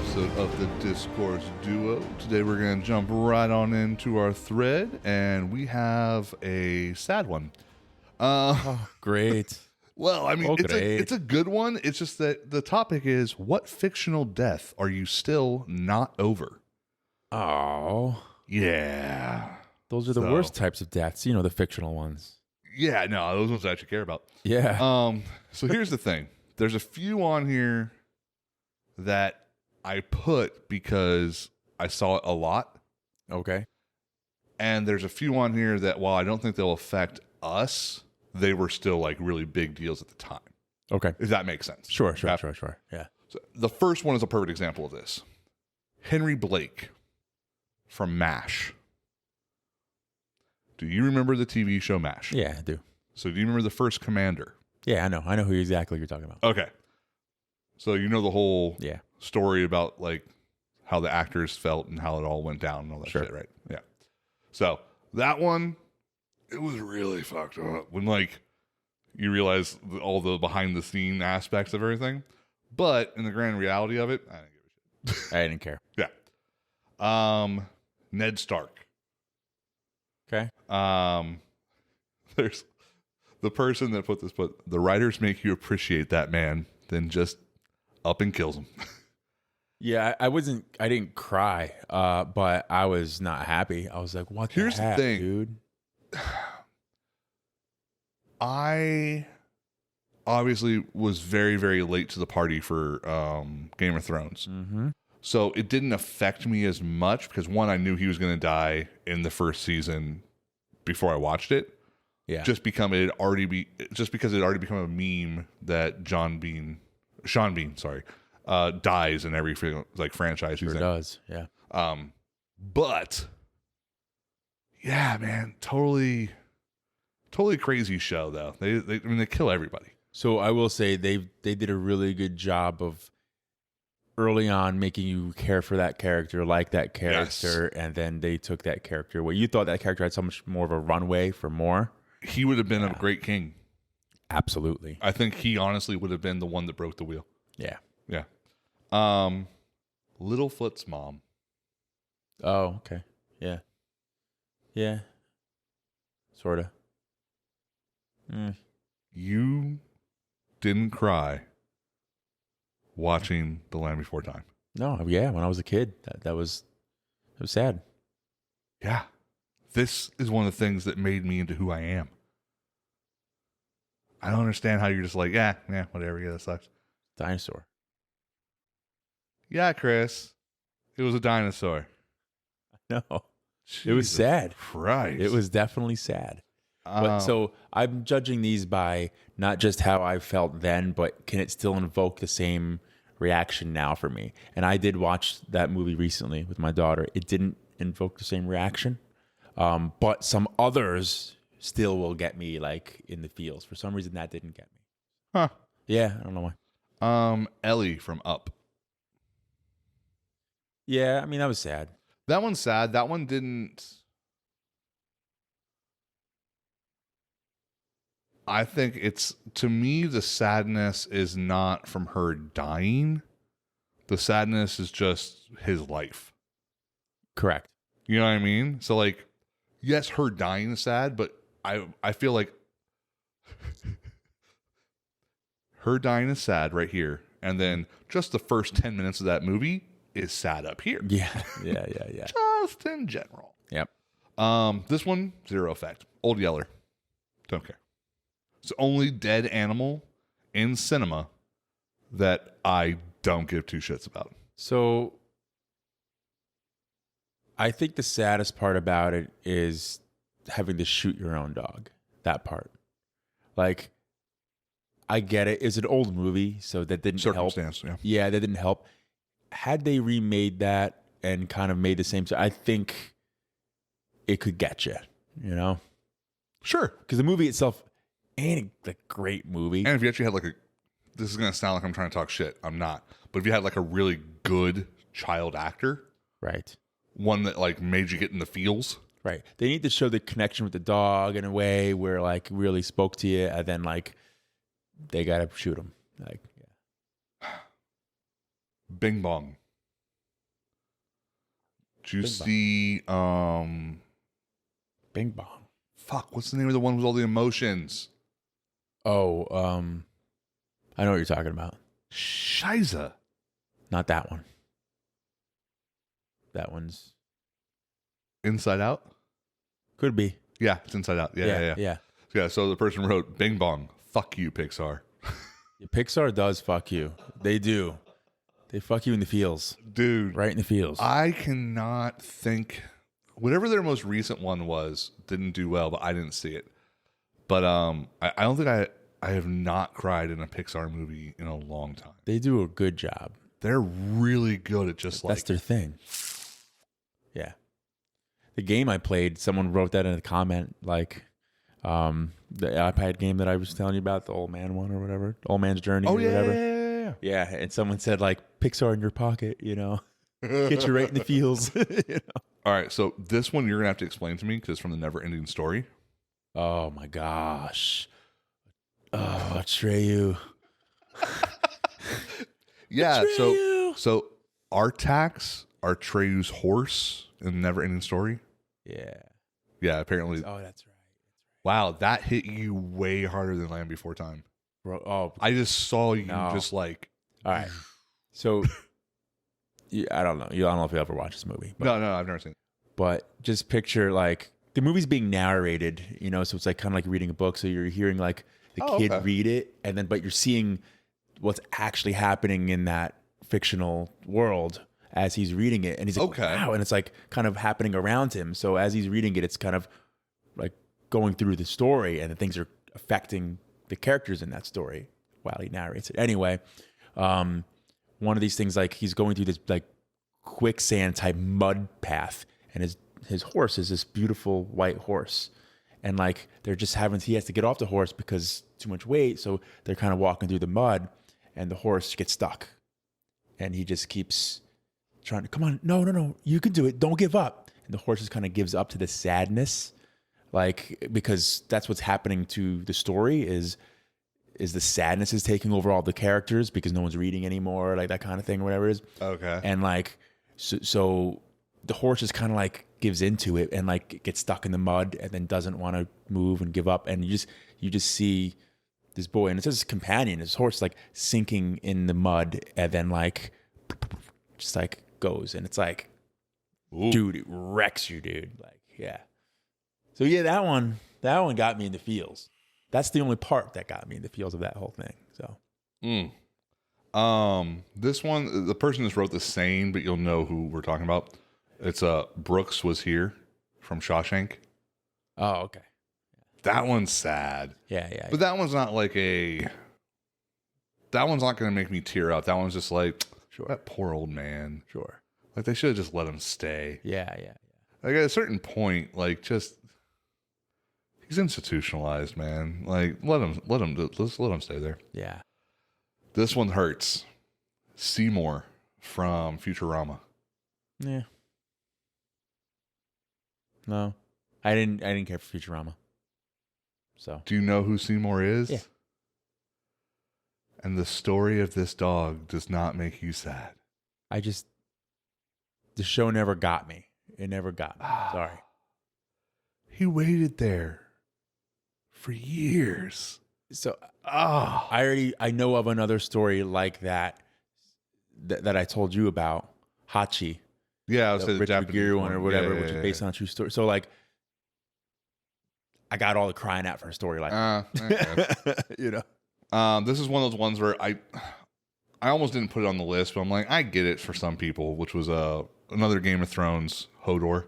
episode of the Discourse Duo. Today we're going to jump right on into our thread, and we have a sad one. Great. Well, I mean, great. it's a good one. It's just that the topic is, what fictional death are you still not over? Oh, Yeah. those are the worst types of deaths. You know, the fictional ones. Yeah, no, those ones I actually care about. Yeah. So here's the thing. There's a few on here that I put because I saw it a lot. Okay. And there's a few on here that, while I don't think they'll affect us, they were still like really big deals at the time. Okay. If that makes sense. Sure. Yeah. Yeah. So the first one is a perfect example of this. Henry Blake from MASH. Do you remember the TV show MASH? Yeah, I do. So do you remember the first commander? Yeah, I know. I know who exactly you're talking about. Okay. So you know the whole Yeah. story about like how the actors felt and how it all went down and all that Sure. shit, right? Yeah. So that one, it was really fucked up when like you realize all the behind the scene aspects of everything. But in the grand reality of it, I didn't give a shit. I didn't care. Yeah. Ned Stark. Okay. There's the person that put this, but the writers make you appreciate that man, then just up and kills him. Yeah, I didn't cry, but I was not happy. I was like, what Here's the heck, the thing. dude? I obviously was very, very late to the party for Game of Thrones. Mm-hmm. So it didn't affect me as much because, one, I knew he was going to die in the first season before I watched it. Yeah. Just because it had already become a meme that Sean Bean, dies in every like franchise he's Sure in. does. Yeah. But yeah, man, totally crazy show though. They kill everybody. So I will say they did a really good job of early on making you care for that character, like that character, and then they took that character away. You thought that character had so much more of a runway for more. He would have been a great king. Absolutely. I think he honestly would have been the one that broke the wheel. Yeah. Yeah. Littlefoot's mom. Oh, okay. Yeah. Yeah. Sort of. You didn't cry watching The Land Before Time. No, yeah, when I was a kid, it was sad. Yeah. This is one of the things that made me into who I am. I don't understand how you're just like, yeah, whatever, yeah, that sucks. Dinosaur. Yeah, Chris. It was a dinosaur. No. It was Jesus sad. Christ. It was definitely sad. But so I'm judging these by not just how I felt then, but can it still invoke the same reaction now for me? And I did watch that movie recently with my daughter. It didn't invoke the same reaction. But some others still will get me like in the feels. For some reason that didn't get me. Huh. Yeah, I don't know why. Ellie from Up. Yeah, I mean that was sad. That one's sad. That one didn't. I think it's, to me, the sadness is not from her dying. The sadness is just his life. Correct. You know what I mean? So, like, yes, her dying is sad, but I feel like her dying is sad right here. And then just the first 10 minutes of that movie is sad up here. Yeah. Just in general. Yep. This one, zero effect. Old Yeller. Don't care. It's the only dead animal in cinema that I don't give two shits about. So I think the saddest part about it is having to shoot your own dog. That part. Like, I get it. It's an old movie, so that didn't help. Circumstance, yeah. Yeah, that didn't help. Had they remade that and kind of made the same, I think it could get you, you know? Sure. Because the movie itself ain't a great movie. And if you actually had like this is going to sound like I'm trying to talk shit. I'm not. But if you had like a really good child actor. Right. One that like made you get in the feels. Right. They need to show the connection with the dog in a way where like really spoke to you, and then like they got to shoot him. Like, yeah. Bing Bong. Did you Bing see Bing Bong. fuck, what's the name of the one with all the emotions? Oh, I know what you're talking about. Shiza. Not that one. That one's Inside Out? could be. Yeah, it's Inside Out. Yeah. Yeah, so the person wrote, Bing Bong, fuck you, Pixar. Pixar does fuck you. They do. They fuck you in the feels. Dude. Right in the feels. I cannot think. Whatever their most recent one was didn't do well, but I didn't see it. But I don't think I have not cried in a Pixar movie in a long time. They do a good job. They're really good at just That's their thing. Yeah. The game I played, someone wrote that in a comment, like the iPad game that I was telling you about, the Old Man one or whatever, Old Man's Journey or whatever. Yeah. Yeah, and someone said like Pixar in your pocket, you know, get you right in the feels. You know? All right, so this one you're gonna have to explain to me because it's from the Never Ending Story. Oh my gosh. Oh, Atreyu. Yeah, Atreyu. so Artax, Artreyu's horse in the Never Ending Story. Yeah, apparently. Oh, that's right. Wow, that hit you way harder than Land Before Time. Bro, oh, I just saw you No. just like. all right. So, I don't know. I don't know if you ever watched this movie. But, No, I've never seen it. but just picture like the movie's being narrated, you know, so it's like kind of like reading a book. So you're hearing like the kid okay. read it, and then but you're seeing what's actually happening in that fictional world as he's reading it, and he's like, Okay. wow, and it's like kind of happening around him. So as he's reading it, it's kind of like going through the story, and the things are affecting the characters in that story while he narrates it. Anyway, one of these things, like he's going through this like quicksand type mud path, and his horse is this beautiful white horse, and like they're just he has to get off the horse because too much weight, so they're kind of walking through the mud, and the horse gets stuck, and he just keeps trying to, come on, no, you can do it, don't give up, and the horse just kind of gives up to the sadness, like, because that's what's happening to the story is the sadness is taking over all the characters because no one's reading anymore, like that kind of thing or whatever it is. Okay. And like, so the horse just kind of like gives into it and like gets stuck in the mud and then doesn't want to move and give up. And you just see this boy, and it's his companion, his horse, like sinking in the mud and then like just like goes, and it's like, Ooh. dude, it wrecks you, dude. Like, yeah. So yeah, that one got me in the feels. That's the only part that got me in the feels of that whole thing. So, this one, the person just wrote the saying, but you'll know who we're talking about. It's Brooks was here from Shawshank. oh, okay. That one's sad. Yeah. But that one's not like that one's not going to make me tear up. That one's just like, Sure. that poor old man. Sure. Like, they should have just let him stay. Yeah. Like, at a certain point, like, just, he's institutionalized, man. Like, let's let him stay there. Yeah. This one hurts. Seymour from Futurama. Yeah. No. I didn't care for Futurama. So, Do you know who Seymour is? Yeah. And the story of this dog does not make you sad. the show never got me. It never got me. Sorry. He waited there for years. So Oh, I know of another story like that I told you about, Hachi, yeah, I was the saying the Richard Japanese Gere one or whatever, Yeah, which yeah, is based on a true story. So like, I got all the crying out for a story like that. You know. This is one of those ones where I almost didn't put it on the list, but I'm like, I get it for some people, which was another Game of Thrones, Hodor.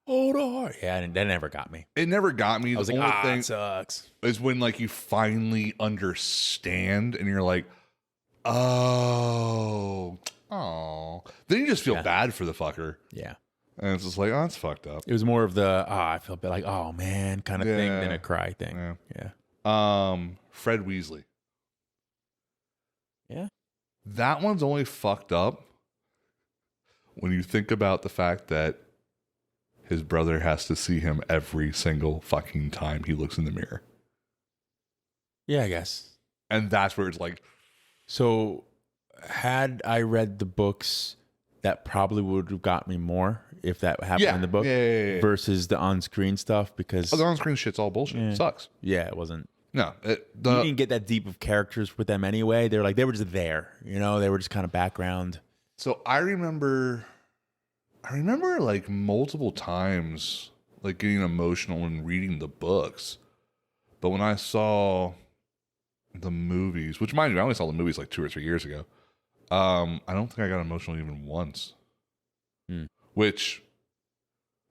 Yeah, and that never got me. It never got me. I was The like, only thing it sucks. is when like you finally understand and you're like, oh. Then you just feel Yeah. bad for the fucker. Yeah. And it's just like, oh, it's fucked up. It was more of the, I feel bad, like, oh man, kind of thing than Yeah. a cry thing. Yeah. Yeah. Fred Weasley. Yeah. That one's only fucked up when you think about the fact that his brother has to see him every single fucking time he looks in the mirror. Yeah, I guess. And that's where it's like, So, had I read the books that probably would have got me more if that happened Yeah. in the book Yeah. versus the on-screen stuff because The on-screen shit's all bullshit. It sucks. yeah, it wasn't. No, You didn't get that deep of characters with them anyway. They were just there, they were just kind of background. So I remember like multiple times like getting emotional and reading the books. But when I saw the movies, which mind you, I only saw the movies like 2 or 3 years ago. I don't think I got emotional even once. Which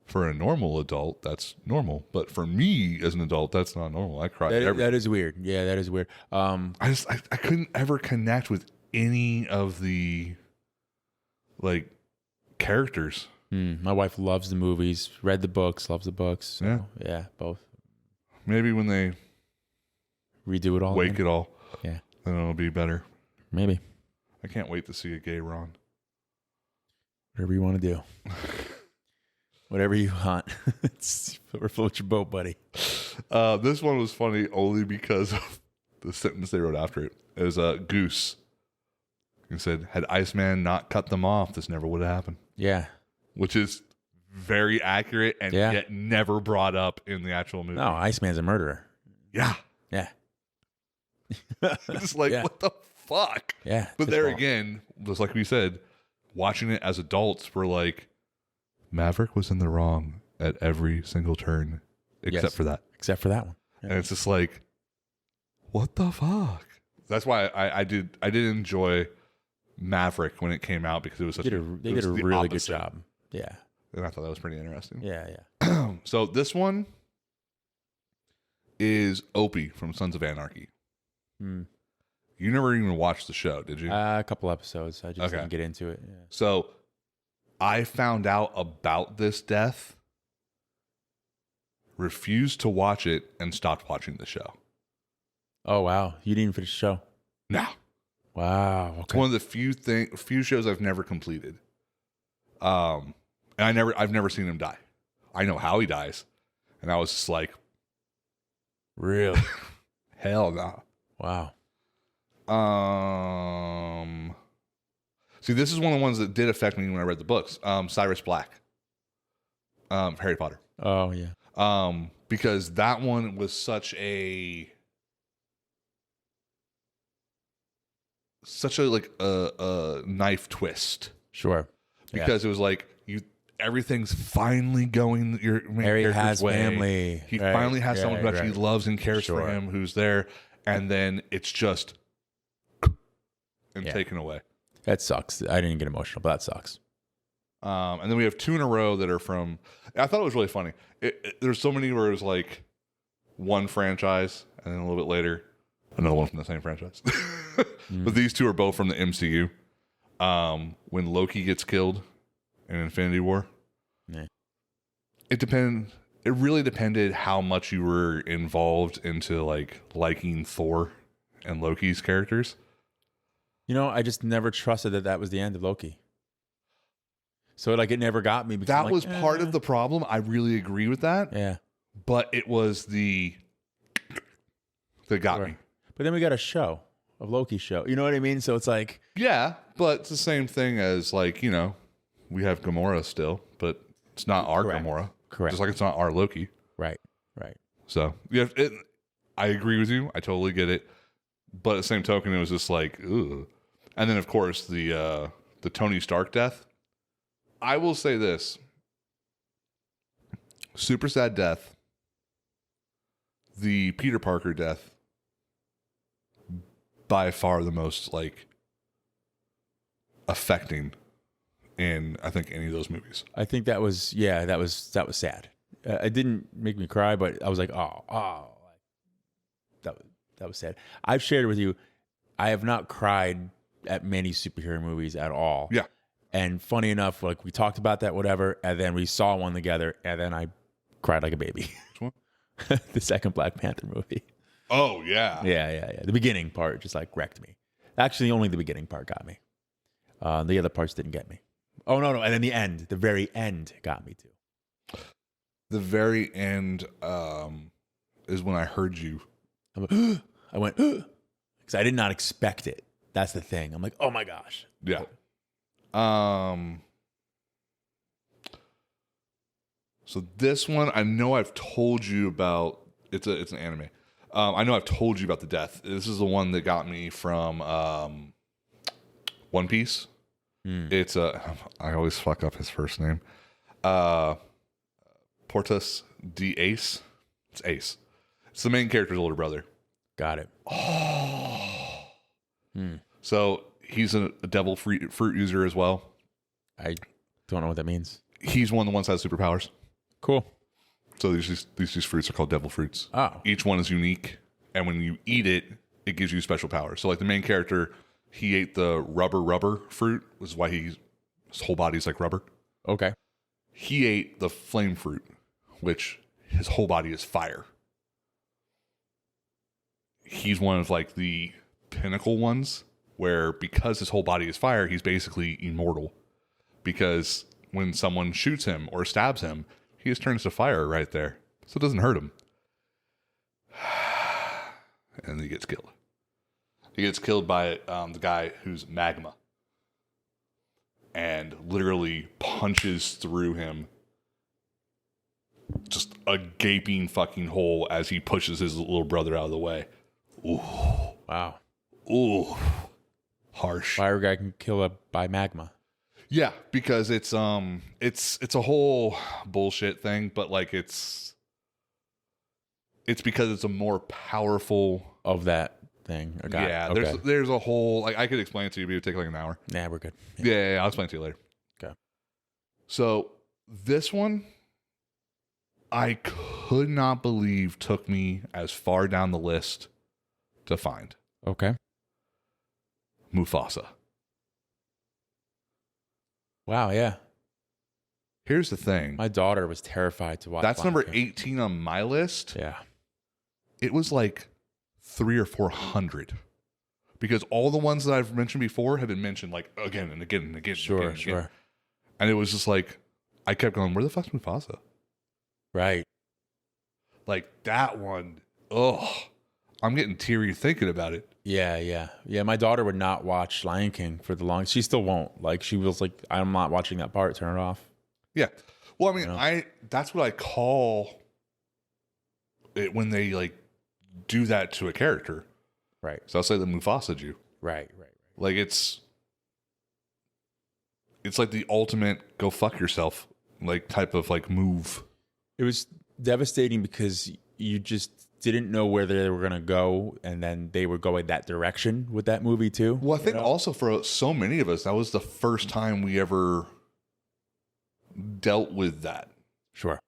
for a normal adult, that's normal. But for me as an adult, that's not normal. I cried. That is weird. Yeah, that is weird. I couldn't ever connect with any of the like characters. My wife loves the movies, read the books, loves the books. So, yeah, both. Maybe when they redo it all, wake again. it all, yeah, then it'll be better. Maybe. I can't wait to see a gay Ron. Whatever you want to do. Whatever you want. Float your boat, buddy. This one was funny only because of the sentence they wrote after it. It was Goose. He said, had Iceman not cut them off, this never would have happened. Yeah. Which is very accurate and yet never brought up in the actual movie. No, Iceman's a murderer. Yeah. Yeah. It's like, what the fuck? Yeah. But there again, just like we said, watching it as adults, we're like, Maverick was in the wrong at every single turn, except for that. Except for that one. Yeah. And it's just like, what the fuck? That's why I did enjoy Maverick when it came out because it was such they did a really good job. Yeah. And I thought that was pretty interesting. Yeah. So this one is Opie from Sons of Anarchy. You never even watched the show, did you? A couple episodes. I just didn't get into it. Yeah. So I found out about this death, refused to watch it, and stopped watching the show. Oh, wow. You didn't finish the show? No. Wow. Okay. It's one of the few shows I've never completed. And I've never seen him die. I know how he dies. And I was just like, really? Hell no. Wow. See, this is one of the ones that did affect me when I read the books. Cyrus Black. Harry Potter. Oh, yeah. Because that one was such a like a knife twist. Sure. Because it was like everything's finally going your main Harry character's has way. Family. He finally has someone who actually loves and cares for him, who's there, and then it's just taken away. That sucks. I didn't get emotional, but that sucks. And then we have 2 in a row that are from. I thought it was really funny. There's so many where it was like one franchise, and then a little bit later, another one from the same franchise. But these 2 are both from the MCU. When Loki gets killed in Infinity War, it really depended how much you were involved into like liking Thor and Loki's characters. I just never trusted that was the end of Loki. So like it never got me. That was part of the problem. I really agree with that. Yeah. But it was that got me. But then we got a Loki show. You know what I mean? So it's like, yeah, but it's the same thing as like, we have Gamora still, but it's not our Gamora. Correct. Just like it's not our Loki. Right. So I agree with you. I totally get it. But at the same token, it was just like, ugh. And then of course the Tony Stark death. I will say this. Super sad death. The Peter Parker death. By far the most like affecting in I think any of those movies. I think that was sad. It didn't make me cry, but I was like, oh, that was sad. I've shared with you, I have not cried at many superhero movies at all. Yeah. And funny enough, like we talked about that, whatever, and then we saw one together, and then I cried like a baby. Which one? The second Black Panther movie. Oh yeah. Yeah. The beginning part just like wrecked me. Actually, only the beginning part got me. The other parts didn't get me. Oh no! And then the very end got me too. The very end is when I heard you. I went because I did not expect it. That's the thing. I'm like, oh my gosh. Yeah. So this one, I know I've told you about. It's an anime. I know I've told you about the death. This is the one that got me from One Piece. It's I always fuck up his first name. Portus D Ace. It's Ace. It's the main character's older brother. Got it. So he's a devil fruit user as well. I don't know what that means. He's one of the ones that has superpowers. Cool. So these fruits are called devil fruits. Oh. Each one is unique, and when you eat it, it gives you special powers. So like the main character, he ate the rubber fruit, which is why his whole body's like rubber. Okay. He ate the flame fruit, which his whole body is fire. He's one of like the pinnacle ones where because his whole body is fire, he's basically immortal. Because when someone shoots him or stabs him, he just turns to fire right there. So it doesn't hurt him. And he gets killed. He gets killed by the guy who's magma. And literally punches through him. Just a gaping fucking hole as he pushes his little brother out of the way. Ooh. Wow. Ooh. Harsh. Fire guy can kill by magma. Yeah, because it's a whole bullshit thing, but like it's because it's a more powerful Of that thing. yeah. Okay. There's a whole like I could explain it to you, but it would take like an hour. Nah, we're good. Yeah, I'll explain it to you later. Okay. So this one, I could not believe took me as far down the list to find. Okay. Mufasa. Wow, yeah. Here's the thing. My daughter was terrified to watch. That's Lion number King. 18 on my list. Yeah. It was like 300 or 400 because all the ones that I've mentioned before have been mentioned like again and again and again. Sure, and again. sure. And it was just like, I kept going, where the fuck's Mufasa? Right. Like that one, I'm getting teary thinking about it. Yeah. My daughter would not watch Lion King for the long. She still won't. Like she was like, I'm not watching that part. Turn it off. Yeah. Well, I mean, that's what I call it when they like do that to a character. Right. So I'll say the Mufasa Jew. Right. Like it's like the ultimate go fuck yourself like type of like move. It was devastating because you just didn't know where they were going to go, and then they were going that direction with that movie too. Well, I think also for so many of us, that was the first time we ever dealt with that. Sure.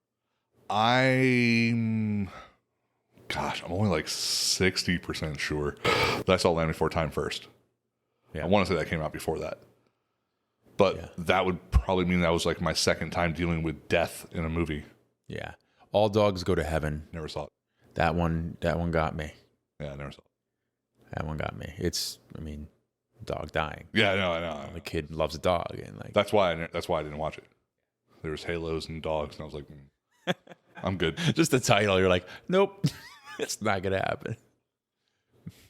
I'm only like 60% sure that I saw Land Before Time first. Yeah. I want to say that came out before that. But that would probably mean that was like my second time dealing with death in a movie. Yeah. All Dogs Go to Heaven. Never saw it. That one got me. Yeah, I never saw it. That one got me. Dog dying. Yeah, I know. The kid loves a dog, and like That's why I didn't watch it. There was halos and dogs, and I was like, I'm good. just the title. You're like, nope, it's not gonna happen.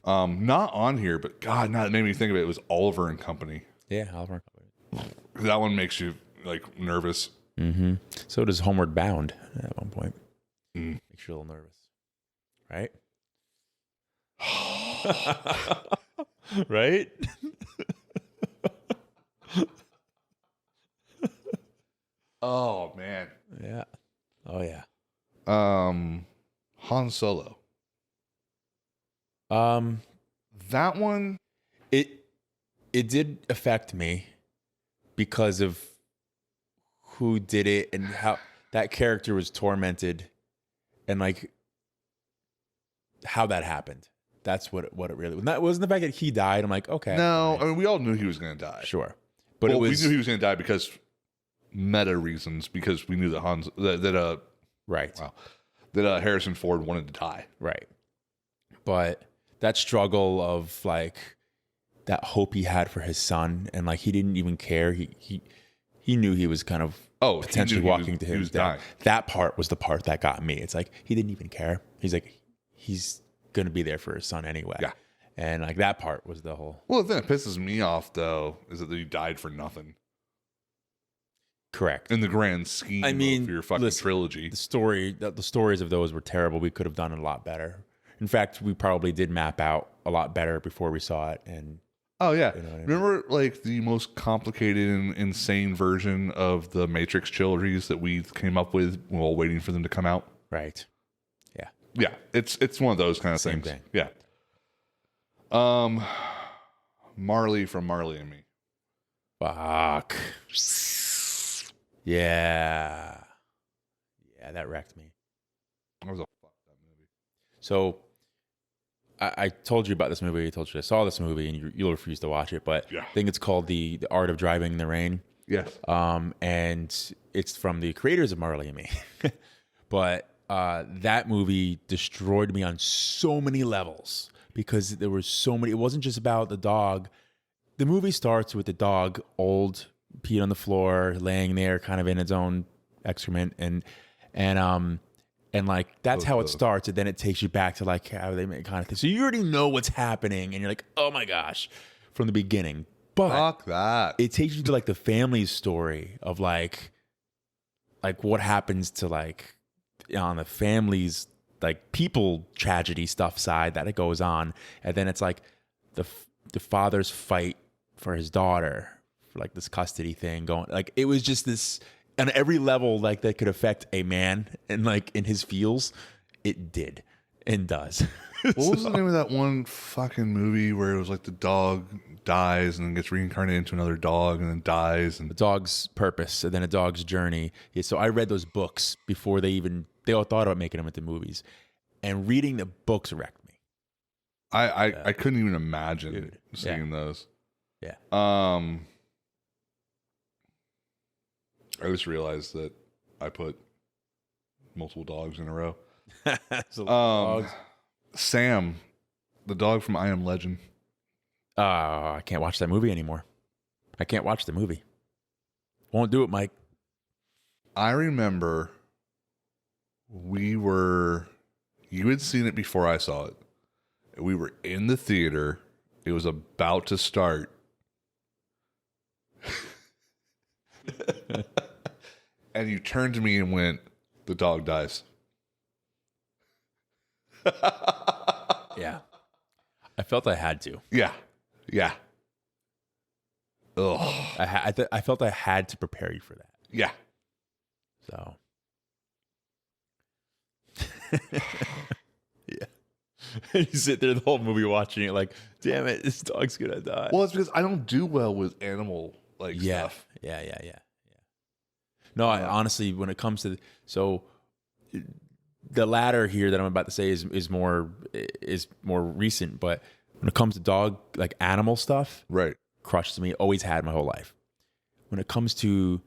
Not on here, but God, it made me think of it. It was Oliver and Company. Yeah, Oliver and Company. That one makes you like nervous. Mm-hmm. So does Homeward Bound at one point. Mm. Makes you a little nervous, right? Right? Oh man. Yeah. Oh yeah. Han Solo. That one. It did affect me because of who did it and how that character was tormented and like how that happened. That's what it really was. That wasn't the fact that he died. I'm like, okay. No, I mean we all knew he was going to die. Sure. But we knew he was going to die because meta reasons, because we knew that right. Wow. That Harrison Ford wanted to die. Right. But that struggle of like that hope he had for his son, and like he didn't even care. He knew he was kind of potentially walking to his death. That part was the part that got me. It's like he didn't even care. He's like he's gonna be there for his son anyway. Yeah. And like that part was the whole. Well, the thing that pisses me off though is that he died for nothing. Correct. in the grand scheme of your fucking trilogy. The stories of those were terrible. We could have done it a lot better. In fact, we probably did map out a lot better before we saw it. And oh yeah, you know what I mean? remember like the most complicated and insane version of the Matrix trilogies that we came up with while waiting for them to come out? Right. Yeah. Yeah, it's one of those kind of Same things. thing. Yeah. Marley from Marley and Me. Fuck. Yeah. Yeah, that wrecked me. That was a fucked up movie. So I told you about this movie. I told you I saw this movie, and you'll refuse to watch it. But I think it's called the Art of Driving in the Rain. Yes. And it's from the creators of Marley and Me. But that movie destroyed me on so many levels because there were so many. It wasn't just about the dog. The movie starts with the dog, old, peed on the floor, laying there, kind of in its own excrement, and like that's how it starts, and then it takes you back to like how they make kind of thing. So you already know what's happening, and you're like, oh my gosh, from the beginning. But fuck that. It takes you to like the family's story of like what happens to like on the family's like people tragedy stuff side that it goes on, and then it's like the father's fight for his daughter for like this custody thing going. Like it was just this on every level like that could affect a man and like in his feels, it did and does. What was the name of that one fucking movie where it was like the dog dies and then gets reincarnated into another dog and then dies, and a dog's purpose and then a dog's journey. Yeah, so I read those books before they all thought about making them into movies, and reading the books wrecked me. I couldn't even imagine seeing those. Yeah. I just realized that I put multiple dogs in a row. Sam, the dog from I Am Legend. I can't watch that movie anymore. I can't watch the movie. Won't do it, Mike. I remember you had seen it before I saw it. We were in the theater. It was about to start. And you turned to me and went, the dog dies. Yeah. I felt I had to. Yeah. Ugh. I felt I had to prepare you for that. Yeah. So. Yeah. And you sit there the whole movie watching it like, damn it, this dog's gonna die. Well, it's because I don't do well with animal stuff. Yeah. No, I honestly, when it comes to the latter here that I'm about to say is more recent, but when it comes to dog like animal stuff, right, crushes me. Always had my whole life. When it comes to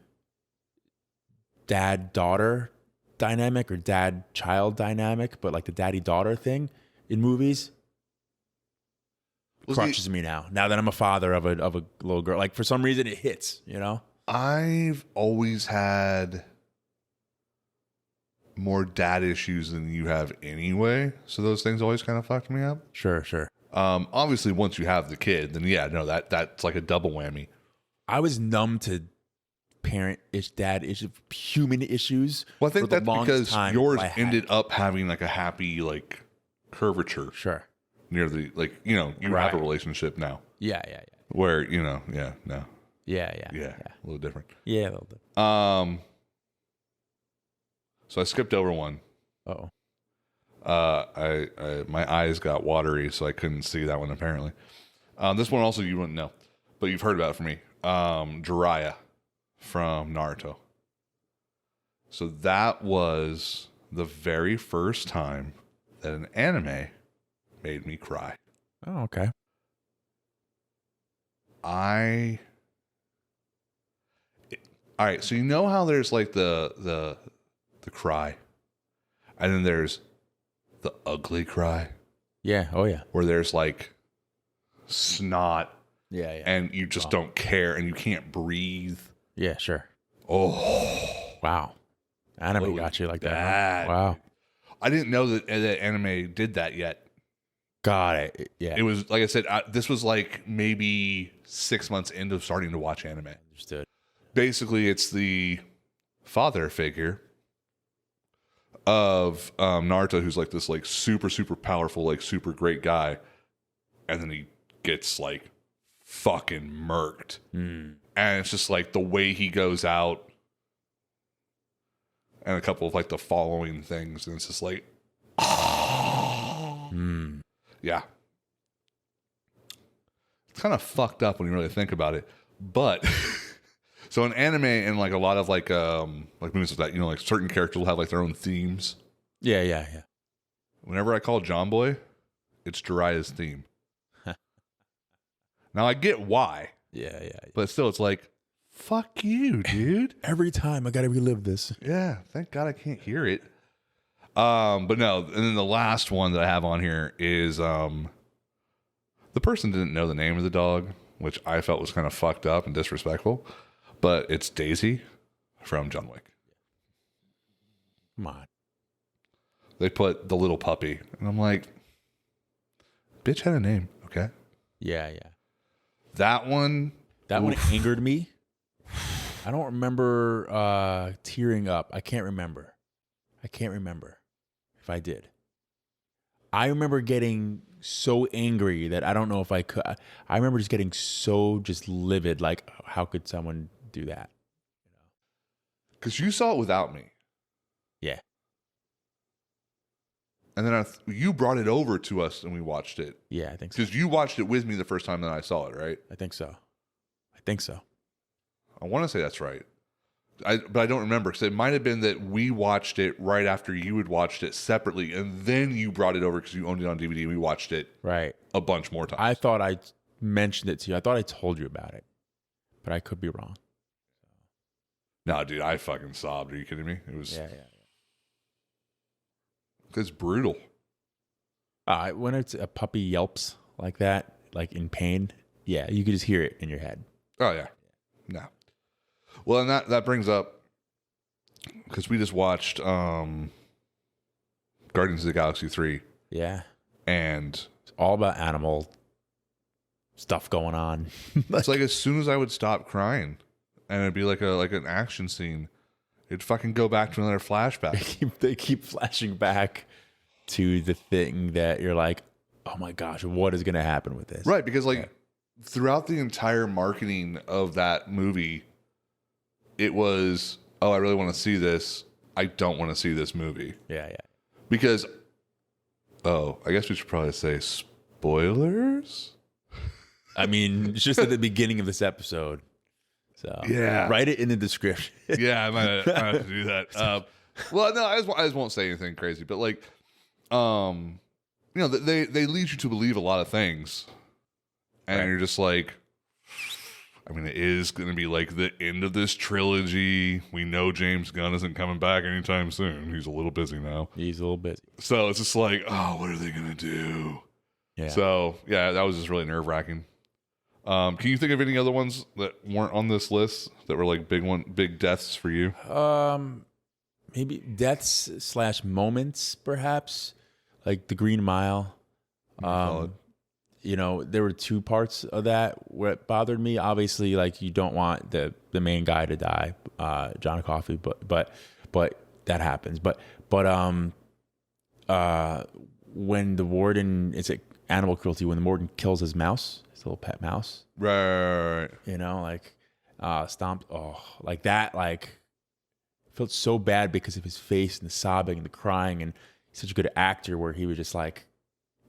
dad-daughter dynamic or dad-child dynamic, but like the daddy-daughter thing in movies, crushes me now. Now that I'm a father of a little girl, like for some reason it hits. You know, I've always had more dad issues than you have anyway, so those things always kind of fucked me up. Sure. Obviously, once you have the kid, then that's like a double whammy. I was numb to dad issues, human issues. Well, I think that's because yours ended up up having like a happy like curvature. Sure. Near the you have a relationship now. Yeah. Where no. Yeah. A little different. Yeah, a little bit. So I skipped over one. Uh-oh. I my eyes got watery, so I couldn't see that one apparently. This one also you wouldn't know, but you've heard about it from me. Jiraiya from Naruto. So that was the very first time that an anime made me cry. Oh, okay. All right, so you know how there's like the cry, and then there's the ugly cry. Yeah. Oh, yeah. Where there's like snot. Yeah. And you just don't care, and you can't breathe. Yeah, sure. Oh, wow. Anime got you like that. Huh? Wow. I didn't know that anime did that yet. Got it. Yeah. It was like I said. This was like maybe 6 months into starting to watch anime. Understood. basically it's the father figure of Naruto, who's like this like super super powerful, like super great guy, and then he gets like fucking murked. And it's just like the way he goes out and a couple of like the following things, and it's just like yeah, it's kind of fucked up when you really think about it. But so in anime and like a lot of like movies like that, you know, like certain characters will have like their own themes. Yeah. Whenever I call John Boy, it's Jiraiya's theme. Now I get why. Yeah. But still, it's like, fuck you, dude. Every time I got to relive this. Yeah, thank God I can't hear it. But no, and then the last one that I have on here is the person didn't know the name of the dog, which I felt was kind of fucked up and disrespectful. But it's Daisy from John Wick. Come on. They put the little puppy, and I'm like, bitch had a name, okay? Yeah. That one angered me. I don't remember tearing up. I can't remember if I did. I remember getting so angry that I don't know if I could. I remember just getting so just livid. Like, how could someone do that? because you saw it without me. Yeah. And then you brought it over to us and we watched it. Yeah, I think so. Because you watched it with me the first time that I saw it, right? I think so. I want to say that's right. But I don't remember. Because it might have been that we watched it right after you had watched it separately. And then you brought it over because you owned it on DVD and we watched it a bunch more times. I thought I mentioned it to you. I thought I told you about it. But I could be wrong. No, dude, I fucking sobbed. Are you kidding me? It was... Yeah. It's brutal. When it's a puppy yelps like that, like in pain, yeah, you could just hear it in your head. Oh, yeah. No. Well, and that brings up, because we just watched Guardians of the Galaxy 3. Yeah. And it's all about animal stuff going on. It's like as soon as I would stop crying and it'd be like an action scene, it'd fucking go back to another flashback. They keep flashing back to the thing that you're like, oh my gosh, what is going to happen with this? Right, because throughout the entire marketing of that movie, it was, oh, I really want to see this. I don't want to see this movie. Yeah. Because, I guess we should probably say spoilers? I mean, it's just at the beginning of this episode. So yeah, write it in the description. Yeah, I might have to do that. Well, no, I just won't say anything crazy, but they lead you to believe a lot of things, and you're just like, I mean, it is going to be like the end of this trilogy. We know James Gunn isn't coming back anytime soon. He's a little busy now. So it's just like, oh, what are they going to do? Yeah. So yeah, that was just really nerve wracking. Can you think of any other ones that weren't on this list that were like big deaths for you? Maybe deaths / moments, perhaps, like the Green Mile. There were two parts of that where it bothered me. Obviously, like you don't want the main guy to die, John Coffey, but that happens. But when the warden, it's animal cruelty, when the warden kills his mouse, his little pet mouse. Right. Stomped. Oh, like that. Like, felt so bad because of his face and the sobbing and the crying, and he's such a good actor where he was just like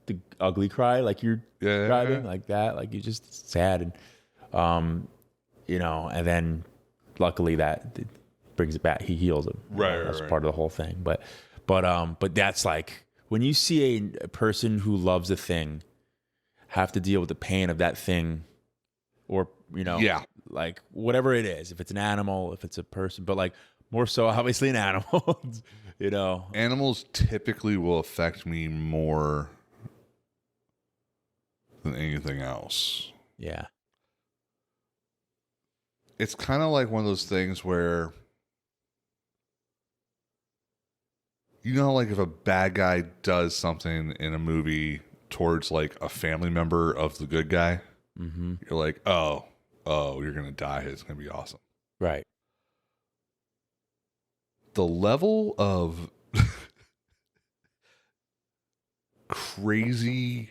the ugly cry, like you're driving like that, like you're just sad, and and then luckily that brings it back. He heals him. That's part of the whole thing. But that's like when you see a person who loves a thing have to deal with the pain of that thing, or like whatever it is, if it's an animal, if it's a person, but like more so obviously an animal. Animals typically will affect me more than anything else. Yeah. It's kind of like one of those things where, like if a bad guy does something in a movie towards like a family member of the good guy, you're like, oh, you're going to die. It's going to be awesome. Right. The level of crazy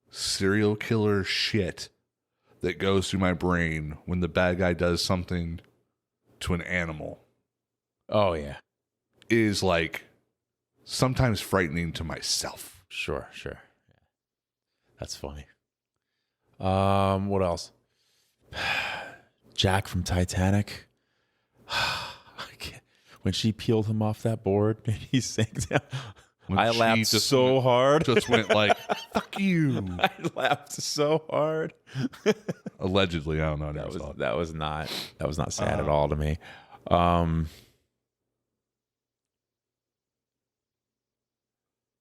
serial killer shit that goes through my brain when the bad guy does something to an animal Oh yeah. is like sometimes frightening to myself. Sure. Yeah. That's funny. What else? Jack from Titanic. I can't, when she peeled him off that board and he sank down, When I she laughed just so went- hard. Just went like, fuck you. I laughed so hard. Allegedly, I don't know. I never saw it. That was not sad at all to me.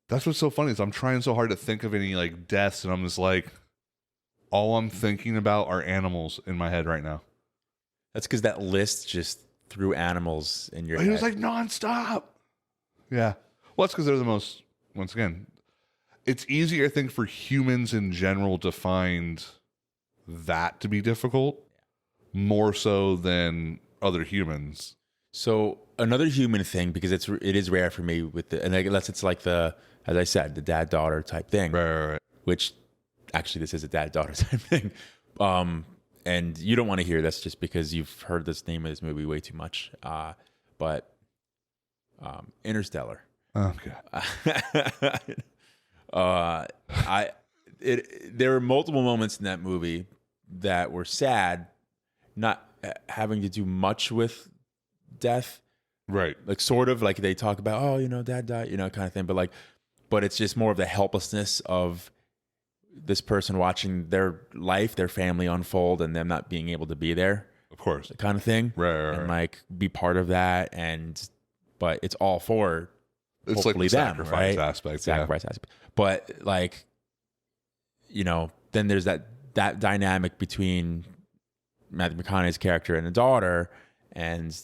That's what's so funny is I'm trying so hard to think of any like deaths, and I'm just like, all I'm thinking about are animals in my head right now. That's because that list just threw animals in your He head. was like nonstop. Yeah. Well, that's because they're the most, once again, it's easier, I think, for humans in general to find that to be difficult, more so than other humans. So another human thing, because it is rare for me with the, and unless it's like the, as I said, the dad-daughter type thing, Right. which actually this is a dad-daughter type thing. And you don't want to hear this just because you've heard this name of this movie way too much. But Interstellar. Okay. There were multiple moments in that movie that were sad, not having to do much with death. Right. Like sort of like they talk about, oh, dad died, kind of thing. But it's just more of the helplessness of this person watching their life, their family unfold, and them not being able to be there, Of course. kind of thing. Right. And like be part of that. But it's all for It's like hopefully the them, sacrifice right? aspect. Sacrifice aspect. But like, then there's that dynamic between Matthew McConaughey's character and the daughter, and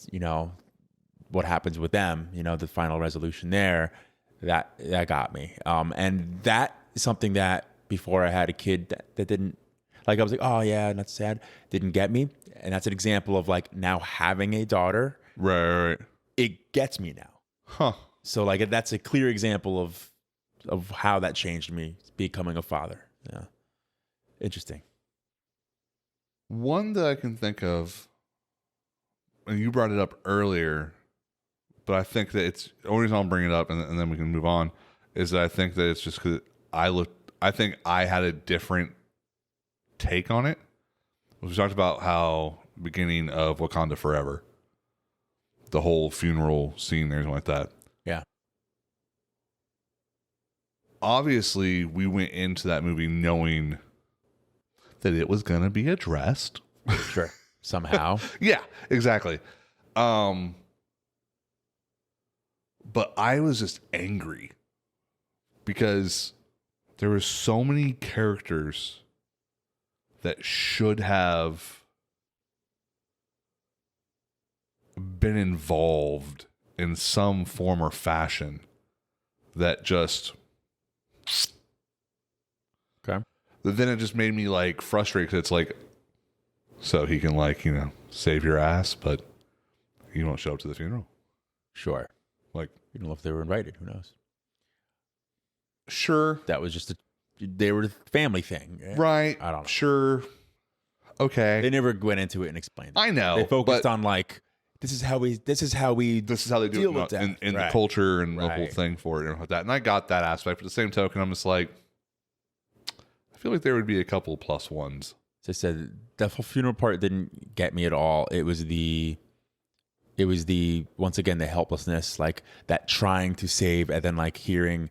what happens with them. The final resolution there that got me. And that is something that before I had a kid that didn't, like, I was like, oh yeah, that's sad, didn't get me. And that's an example of like now having a daughter. Right. It gets me now. Huh. So like that's a clear example of how that changed me becoming a father. Yeah. Interesting. One that I can think of, and you brought it up earlier, but I think that it's the only reason I'll bring it up, and then we can move on, is that I think that it's just because I think I had a different take on it. We talked about how beginning of Wakanda Forever, the whole funeral scene there, something like that. Yeah. Obviously, we went into that movie knowing that it was going to be addressed. Sure. Somehow. Yeah, exactly. But I was just angry because there were so many characters that should have been involved in some form or fashion that just... Okay. Then it just made me like frustrated because it's like, so he can like, save your ass, but you don't show up to the funeral. Sure. Like, You don't know if they were invited. Who knows? sure. That was just they were a family thing. Right. I don't know. Sure. Okay. They never went into it and explained it. I know. They focused but on like, this is how we this is how they do deal it with death. in Right. the culture and the whole Right. thing for it and like that. And I got that aspect. But the same token, I'm just like, I feel like there would be a couple plus ones. So I said the whole funeral part didn't get me at all. It was the once again the helplessness, like that trying to save, and then like hearing,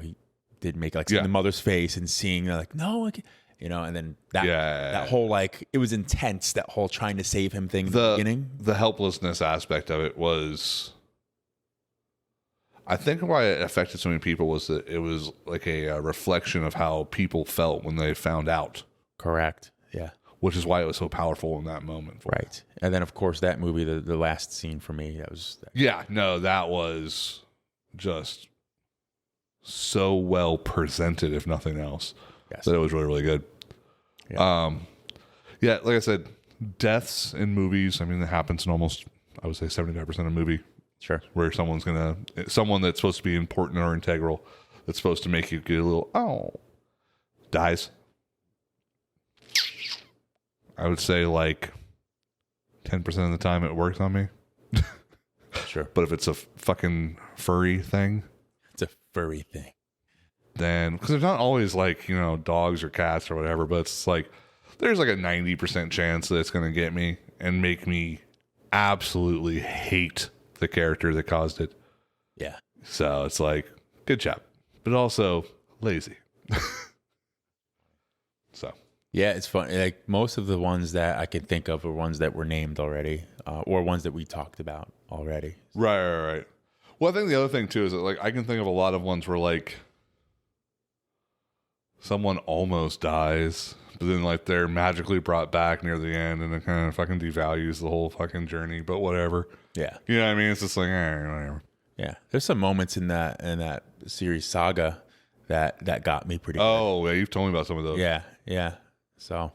he did make like seeing the mother's face and seeing like no, I can't, and then that whole like it was intense. That whole trying to save him thing in the beginning. The helplessness aspect of it was, I think why it affected so many people was that it was like a reflection of how people felt when they found out. Correct. Yeah. Which is why it was so powerful in that moment. Right. And then, of course, that movie, the last scene for me, that was... that was just so well presented, if nothing else. Yes. That it was really, really good. Yeah. Like I said, deaths in movies. I mean, it happens in almost, I would say, 75% of movie. Sure. Where someone that's supposed to be important or integral, that's supposed to make you get a little, dies. I would say like 10% of the time it works on me. Sure. But if it's a fucking furry thing, it's a furry thing. Then, because there's not always like, dogs or cats or whatever, but it's like, there's like a 90% chance that it's going to get me and make me absolutely hate the character that caused it. Yeah. So it's like, good job, but also lazy. So. Yeah, it's fun. Like most of the ones that I can think of are ones that were named already, or ones that we talked about already. Right. Well, I think the other thing too is that like I can think of a lot of ones where like someone almost dies, but then like they're magically brought back near the end, and it kind of fucking devalues the whole fucking journey. But whatever. Yeah. You know what I mean? It's just like whatever. Yeah. There's some moments in that series Saga that got me pretty. Oh, yeah, you've told me about some of those. Yeah. So.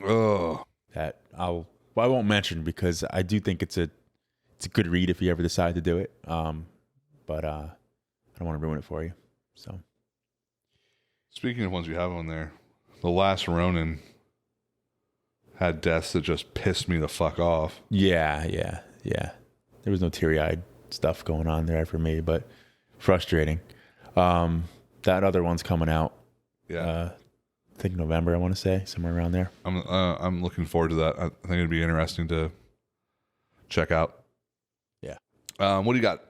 Oh. That I won't mention because I do think it's a good read if you ever decide to do it. But I don't want to ruin it for you. So. Speaking of ones you have on there, The Last Ronin had deaths that just pissed me the fuck off. Yeah. There was no teary-eyed stuff going on there for me, but frustrating. That other one's coming out. Yeah. I think November, I want to say, somewhere around there. I'm looking forward to that. I think it'd be interesting to check out. Yeah. What do you got?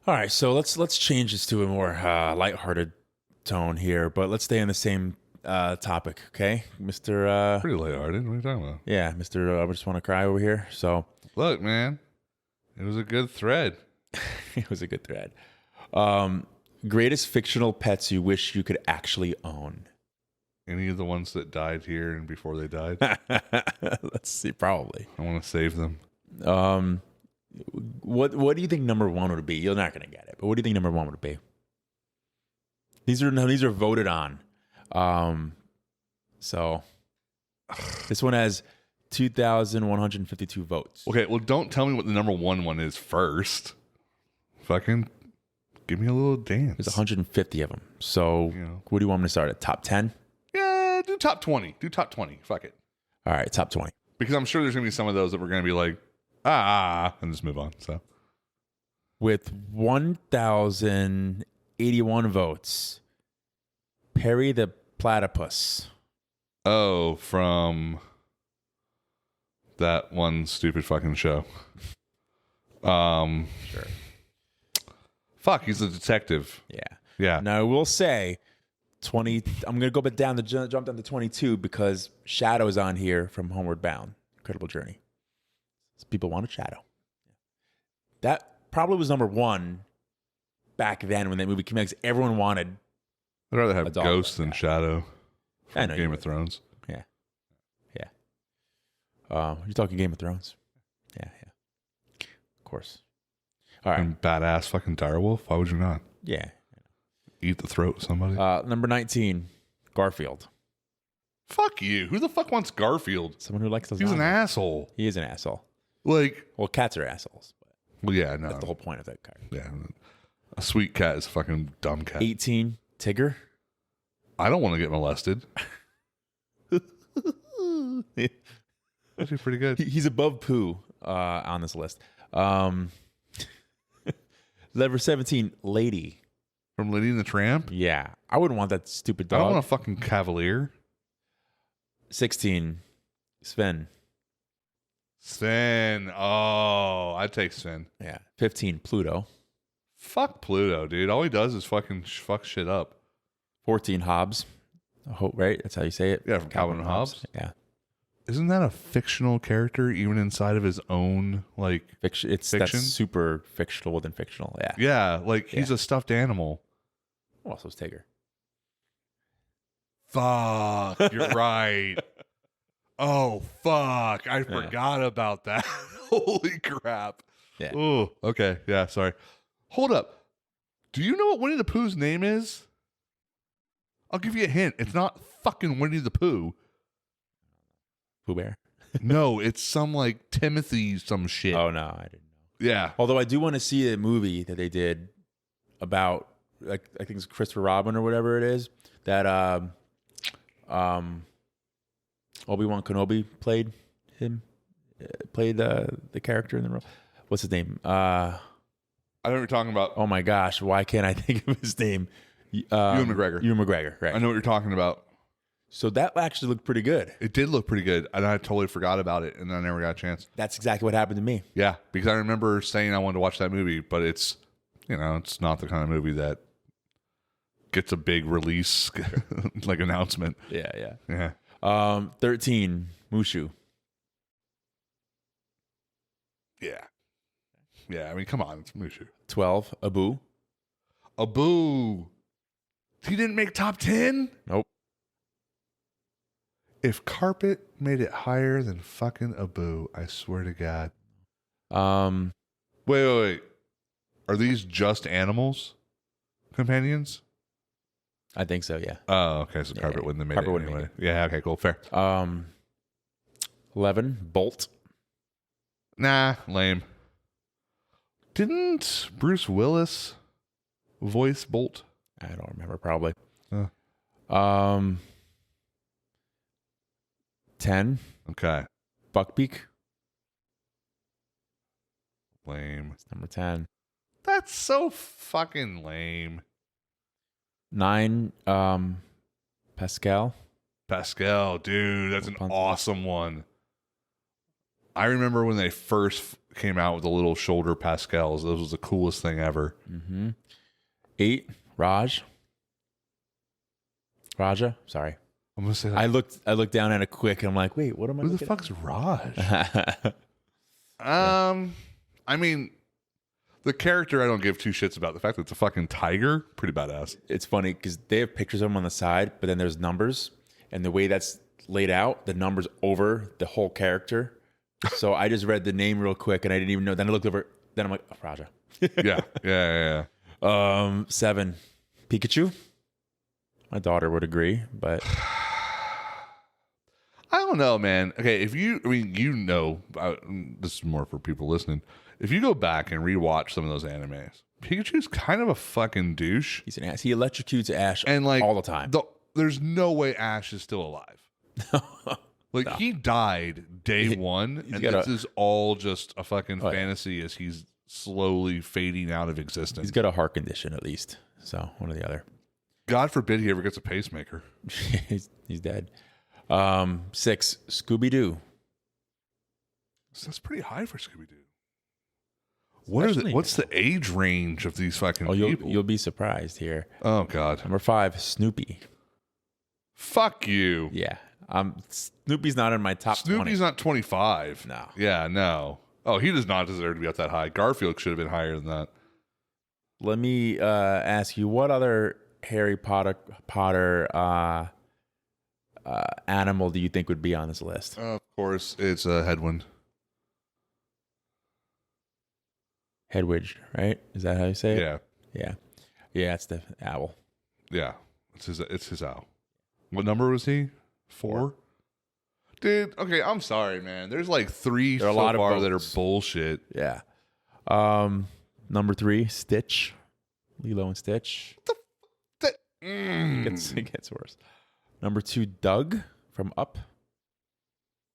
All right, so let's change this to a more lighthearted tone here, but let's stay on the same topic, okay, Mr. Pretty lighthearted. What are you talking about? Yeah, Mr. I just want to cry over here. So look, man, it was a good thread. It was a good thread. Greatest fictional pets you wish you could actually own. Any of the ones that died here and before they died? Let's see, probably. I want to save them. What do you think number one would be? You're not going to get it, but what do you think number one would be? These are voted on. So this one has 2,152 votes. Okay, well, don't tell me what the number one is first. Fucking give me a little dance. There's 150 of them. So what do you want me to start at? Top 10? Yeah, do top 20. Do top 20. Fuck it. All right, top 20. Because I'm sure there's going to be some of those that we're going to be like, and just move on. So, with 1,081 votes, Perry the Platypus. Oh, from that one stupid fucking show. Sure. Fuck, he's a detective. Yeah. Now I will say, 20. I'm gonna go jump down to 22 because Shadow is on here from Homeward Bound, Incredible Journey. So people wanted Shadow. That probably was number one back then when that movie came out. Because everyone wanted. I'd rather have Ghost than Shadow. I know Game of Thrones. Yeah. You're talking Game of Thrones. Yeah. Of course. All right. And badass fucking direwolf. Why would you not? Yeah. Eat the throat of somebody. Number 19, Garfield. Fuck you. Who the fuck wants Garfield? Someone who likes lasagna. He's an asshole. He is an asshole. Like, well, cats are assholes. But well, yeah, no. that's the whole point of that card. Yeah. A sweet cat is a fucking dumb cat. 18, Tigger. I don't want to get molested. Actually pretty good. He's above Pooh on this list. Number 17, Lady. From Lady and the Tramp? Yeah. I wouldn't want that stupid dog. I don't want a fucking cavalier. 16, Sven. Sven. Oh, I'd take Sven. Yeah. 15, Pluto. Fuck Pluto, dude. All he does is fucking fuck shit up. 14, Hobbs. Right? That's how you say it? Yeah, from Calvin and Hobbes. Yeah. Isn't that a fictional character even inside of his own, like, fiction? That's super fictional than fictional. Yeah. Yeah, like, he's a stuffed animal. Well, so's Tigger. Fuck, you're right. Oh, fuck. I forgot about that. Holy crap. Yeah. Oh, okay. Yeah, sorry. Hold up. Do you know what Winnie the Pooh's name is? I'll give you a hint. It's not fucking Winnie the Pooh. Pooh Bear. No, it's some like Timothy some shit. Oh no, I didn't know. Yeah. Although I do want to see a movie that they did about, like, I think it's Christopher Robin or whatever it is, that Obi-Wan Kenobi played the character in the role. What's his name? I know what you're talking about. Oh my gosh, why can't I think of his name? Ewan McGregor. Ewan McGregor, right. I know what you're talking about. So that actually looked pretty good. It did look pretty good, and I totally forgot about it, and I never got a chance. That's exactly what happened to me. Yeah, because I remember saying I wanted to watch that movie, but it's, it's not the kind of movie that gets a big release like announcement. Yeah. Yeah. 13, Mushu. Yeah. Yeah, I mean, come on, it's Mushu. 12, Abu. Abu. He didn't make top 10? Nope. If Carpet made it higher than fucking Abu, I swear to God. Wait. Are these just animals? Companions? I think so, yeah. Oh, okay. So Carpet wouldn't have made Carpet it wouldn't anyway. make Yeah, okay, cool. Fair. 11, Bolt. Nah, lame. Didn't Bruce Willis voice Bolt? I don't remember, probably. 10, Okay. Buckbeak. Lame. It's number 10. That's so fucking lame. 9, Pascal. Pascal, dude, that's an Rapunzel. awesome one. I remember when they first came out with the little shoulder Pascals. Those was the coolest thing ever. 8, Raja. Sorry. I'm gonna say I looked down at it quick and I'm like, wait, what am I who the looking fuck's Raj? at? I mean, the character I don't give two shits about. The fact that it's a fucking tiger, pretty badass. It's funny because they have pictures of them on the side, but then there's numbers, and the way that's laid out, the numbers over the whole character. So I just read the name real quick, and I didn't even know. Then I looked over. Then I'm like, oh, Raja. Yeah. 7, Pikachu. My daughter would agree, but I don't know, man. Okay, this is more for people listening. If you go back and rewatch some of those animes, Pikachu's kind of a fucking douche. he's an ass. He electrocutes Ash And like all the time. There's no way Ash is still alive. Like he died day one, and this is all just a fucking fantasy as he's slowly fading out of existence. He's got a heart condition at least. So one or the other. God forbid he ever gets a pacemaker. he's dead. 6, Scooby-Doo. So that's pretty high for Scooby-Doo. What's the age range of these fucking people? You'll be surprised here. Oh God. Number 5, Snoopy. Fuck you. Yeah. Snoopy's not in my top 20. Snoopy's not 25. No. Yeah, no. Oh, he does not deserve to be up that high. Garfield should have been higher than that. Let me ask you, what other Harry Potter animal do you think would be on this list? Of course, it's a Hedwig. Hedwig, right? Is that how you say it? Yeah. Yeah, it's the owl. Yeah. It's his owl. What number was he? 4? Dude, okay, I'm sorry, man. There's like 3 so far that are bullshit. Yeah. Number 3, Stitch. Lilo and Stitch. It gets worse. Number 2, Doug from Up.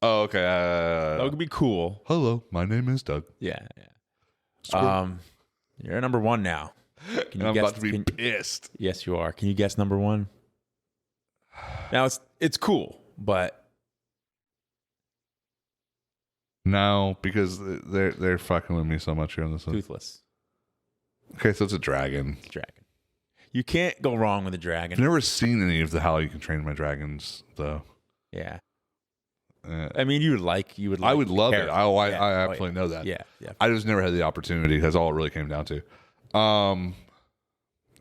Oh, okay. That would be cool. Hello, my name is Doug. Yeah. You're number 1 now. And I'm about to be pissed. Yes, you are. Can you guess number 1? Now it's cool, but no, because they're fucking with me so much here on this one. Toothless. Okay, so it's a dragon. Dragon. You can't go wrong with a dragon. I've never seen any of the How You Can Train My Dragons, though. Yeah. I mean, you would like. I would love it. I absolutely know that. Yeah. I just never had the opportunity. That's all it really came down to.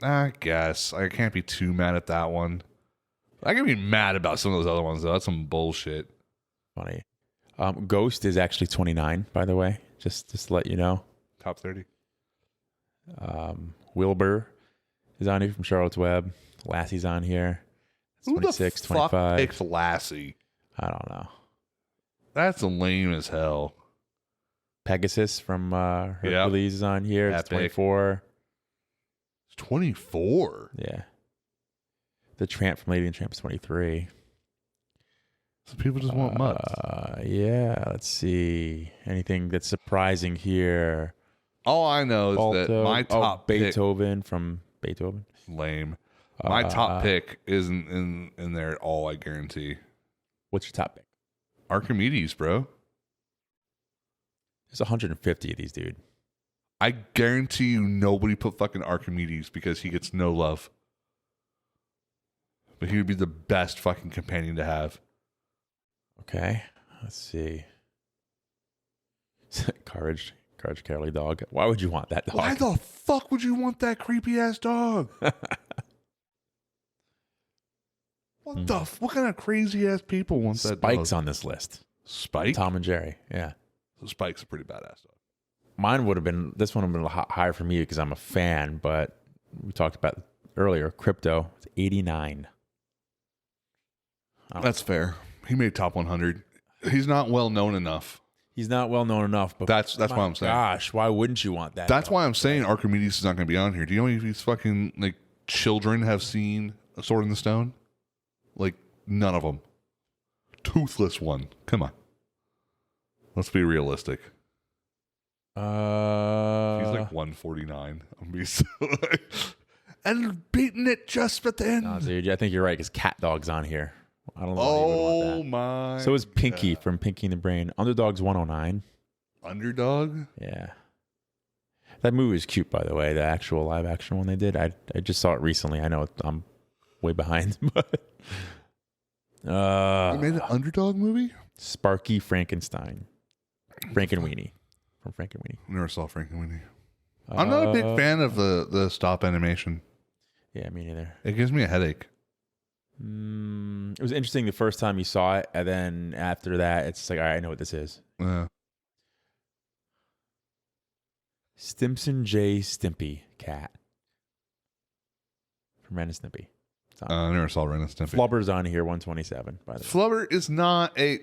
I guess I can't be too mad at that one. I can be mad about some of those other ones though. That's some bullshit. Funny. Ghost is actually 29, by the way. Just to let you know. Top 30. Wilbur is on here from Charlotte's Web. Lassie's on here. It's 26, Who the fuck 25. picks Lassie? I don't know. That's lame as hell. Pegasus from Hercules is on here. It's Epic. 24. It's 24. Yeah. The Tramp from Lady and the Tramp is 23. So people just want mutts. Yeah, let's see. Anything that's surprising here? All I know is that my top Beethoven from Beethoven. Lame. My top pick isn't in there at all, I guarantee. What's your top pick? Archimedes, bro. There's 150 of these, dude. I guarantee you nobody put fucking Archimedes because he gets no love. But he would be the best fucking companion to have. Okay, let's see. Courage Cowardly Dog. Why would you want that dog? Why the fuck would you want that creepy ass dog? What kind of crazy ass people want that dog? Spike's on this list. Spike? Tom and Jerry, yeah. So Spike's a pretty badass dog. Mine would have been, this one would have been a lot higher for me because I'm a fan, but we talked about earlier, Crypto, it's 89. That's fair. He made top 100. He's not well known enough. He's not well known enough, but that's why I'm saying. Gosh, why wouldn't you want that? That's why I'm saying Archimedes is not going to be on here. Do you know if these fucking like children have seen A Sword in the Stone? Like none of them. Toothless one. Come on. Let's be realistic. He's like 149. And beating it just at the end. No, dude, I think you're right because Cat Dog's on here. I don't know. Oh my! So is Pinky from Pinky and the Brain. Underdog's 109. Underdog? Yeah. That movie is cute, by the way. The actual live action one they did. I just saw it recently. I know I'm way behind, but they made an Underdog movie. Sparky Frankenstein, Frankenweenie from Frankenweenie. Never saw Frankenweenie. I'm not a big fan of the stop animation. Yeah, me neither. It gives me a headache. It was interesting the first time you saw it, and then after that, it's like, all right, I know what this is. Stimson J. Stimpy Cat from Ren and Stimpy. I never saw Ren and Stimpy. Flubber's on here, 127, by the way. Flubber is not a...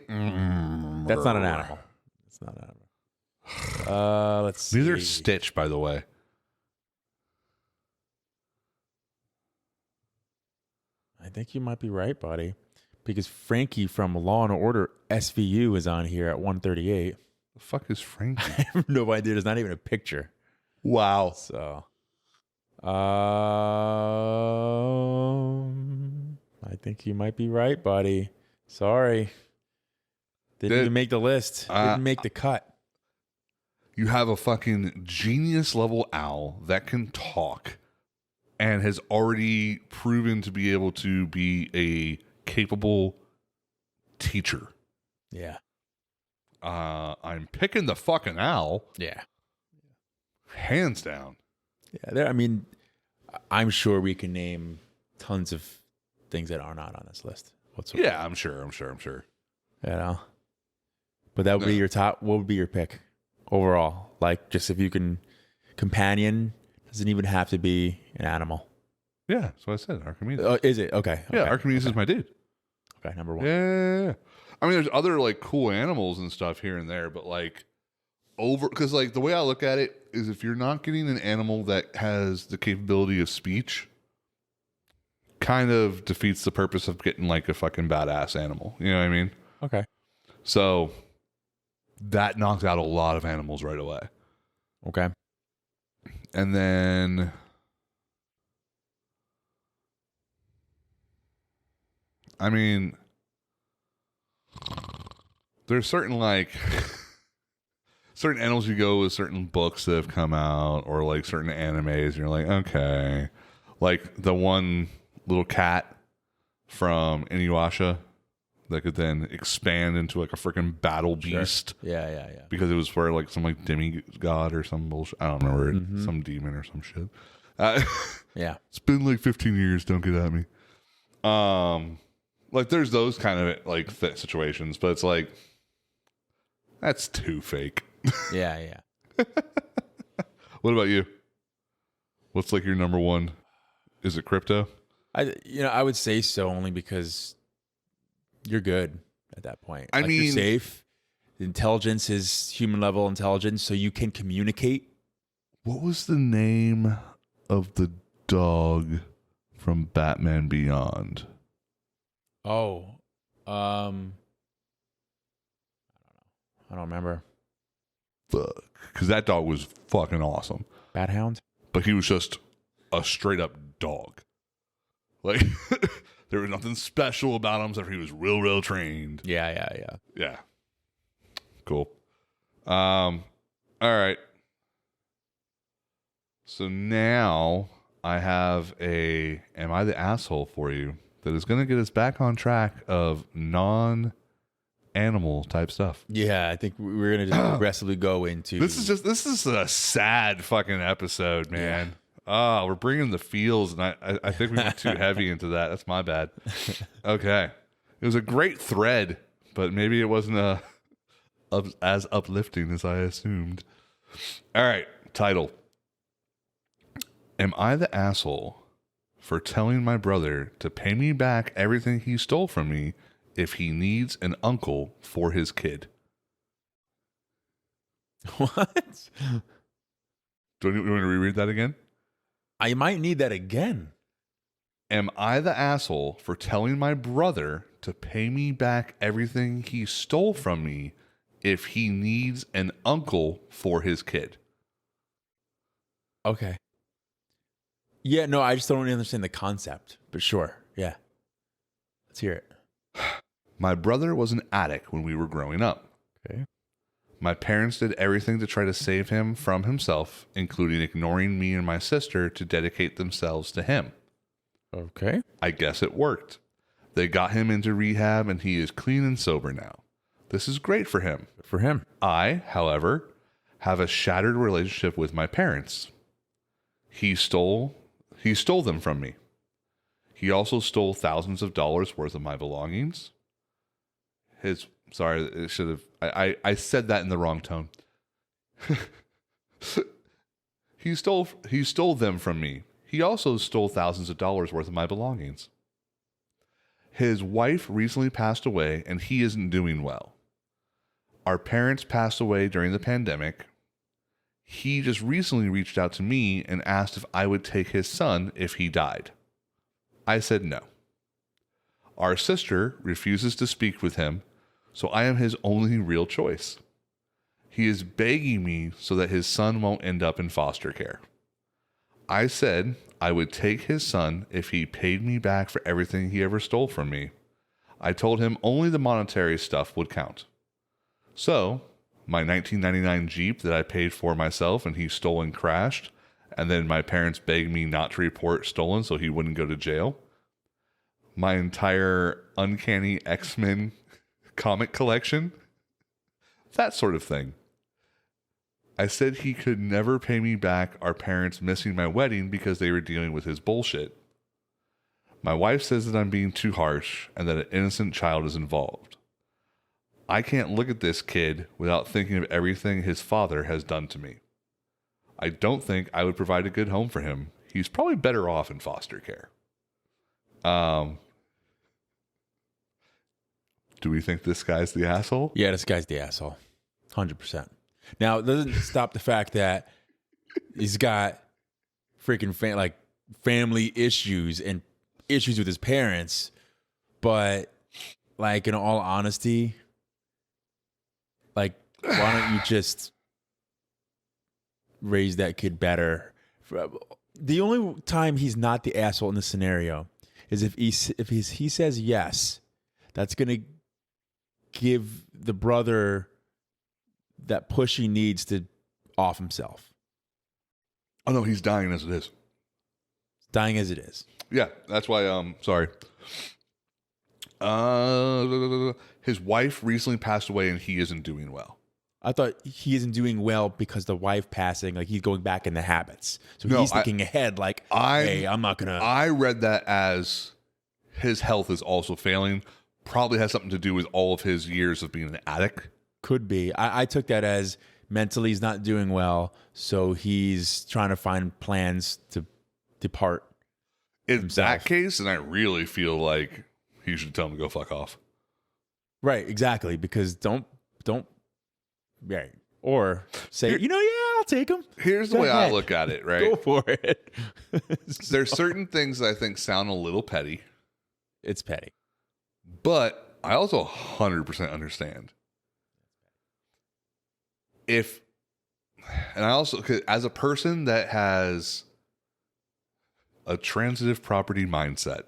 That's not an animal. It's not an animal. Let's see. These are Stitch, by the way. I think you might be right, buddy. Because Frankie from Law and Order SVU is on here at 138. The fuck is Frankie? I have no idea. There's not even a picture. Wow. So, I think you might be right, buddy. Sorry. Didn't even make the list. Didn't make the cut. You have a fucking genius level owl that can talk and has already proven to be able to be a capable teacher. Yeah. I'm picking the fucking owl. Yeah. Hands down. Yeah. I mean, I'm sure we can name tons of things that are not on this list whatsoever. Yeah, I'm sure. You know? But that would be your top. What would be your pick overall? Like, just if you can, companion doesn't even have to be an animal. Yeah, that's what I said. Archimedes. Is it? Okay. Yeah, Archimedes is my dude. Okay, number one. Yeah. I mean, there's other like cool animals and stuff here and there, but like because like the way I look at it is if you're not getting an animal that has the capability of speech, kind of defeats the purpose of getting like a fucking badass animal. You know what I mean? Okay. So that knocks out a lot of animals right away. Okay. And then I mean, there's certain like certain animals you go with certain books that have come out or like certain animes and you're like, okay. Like the one little cat from Inuyasha that could then expand into like a freaking battle beast. Sure. Yeah. Because it was for like some like demigod or some bullshit. I don't remember it. Some demon or some shit. Yeah. It's been like 15 years. Don't get at me. Like there's those kind of like fit situations, but it's like that's too fake. Yeah. What about you? What's like your number one? Is it crypto? I would say so only because you're good at that point. I like, mean, you're safe. intelligence is human level intelligence, so you can communicate. What was the name of the dog from Batman Beyond? Oh, I don't remember. Fuck. Because that dog was fucking awesome. Bat Hound? But he was just a straight up dog. Like, there was nothing special about him except for he was real trained. Yeah. Cool. All right. So now I have a Am I the Asshole for you that is going to get us back on track of non-animal type stuff. Yeah, I think we're going to just progressively go into... This is a sad fucking episode, man. Oh, we're bringing the feels, and I think we went too heavy into that. That's my bad. Okay. It was a great thread, but maybe it wasn't as uplifting as I assumed. All right, title. Am I the asshole for telling my brother to pay me back everything he stole from me if he needs an uncle for his kid? What? Do you want to reread that again? I might need that again. Am I the asshole for telling my brother to pay me back everything he stole from me if he needs an uncle for his kid? Okay. Yeah, no, I just don't really understand the concept, but sure. Yeah. Let's hear it. My brother was an addict when we were growing up. Okay. My parents did everything to try to save him from himself, including ignoring me and my sister to dedicate themselves to him. Okay. I guess it worked. They got him into rehab and he is clean and sober now. This is great for him. Good for him. I, however, have a shattered relationship with my parents. He stole them from me. He also stole thousands of dollars worth of my belongings. I said that in the wrong tone. He stole them from me. He also stole thousands of dollars worth of my belongings. His wife recently passed away and he isn't doing well. Our parents passed away during the pandemic. He just recently reached out to me and asked if I would take his son if he died. I said no. Our sister refuses to speak with him, so I am his only real choice. He is begging me so that his son won't end up in foster care. I said I would take his son if he paid me back for everything he ever stole from me. I told him only the monetary stuff would count. So, my 1999 Jeep that I paid for myself and he stole and crashed, and then my parents begged me not to report stolen so he wouldn't go to jail. My entire Uncanny X-Men comic collection. That sort of thing. I said he could never pay me back our parents missing my wedding because they were dealing with his bullshit. My wife says that I'm being too harsh and that an innocent child is involved. I can't look at this kid without thinking of everything his father has done to me. I don't think I would provide a good home for him. He's probably better off in foster care. Do we think this guy's the asshole? Yeah, this guy's the asshole. 100%. Now, it doesn't stop the fact that he's got freaking family issues and issues with his parents. But, like, in all honesty, like, why don't you just raise that kid better? The only time he's not the asshole in this scenario is if he says yes, that's going to give the brother that push he needs to off himself. Oh no, he's dying as it is. Dying as it is. Yeah, that's why. Sorry. His wife recently passed away, and he isn't doing well. I thought he isn't doing well because the wife passing, like he's going back into habits. So he's thinking ahead, like, hey, I'm not gonna. I read that as his health is also failing. Probably has something to do with all of his years of being an addict. Could be. I took that as mentally he's not doing well, so he's trying to find plans to depart. In that case, and I really feel like he should tell him to go fuck off. Right, exactly. Because don't Right. Or say, yeah, I'll take them. Here's the Go way ahead. I look at it, right? Go for it. There's certain things that I think sound a little petty, It's petty. but I also 100% understand. And I also, 'cause as a person that has a transitive property mindset,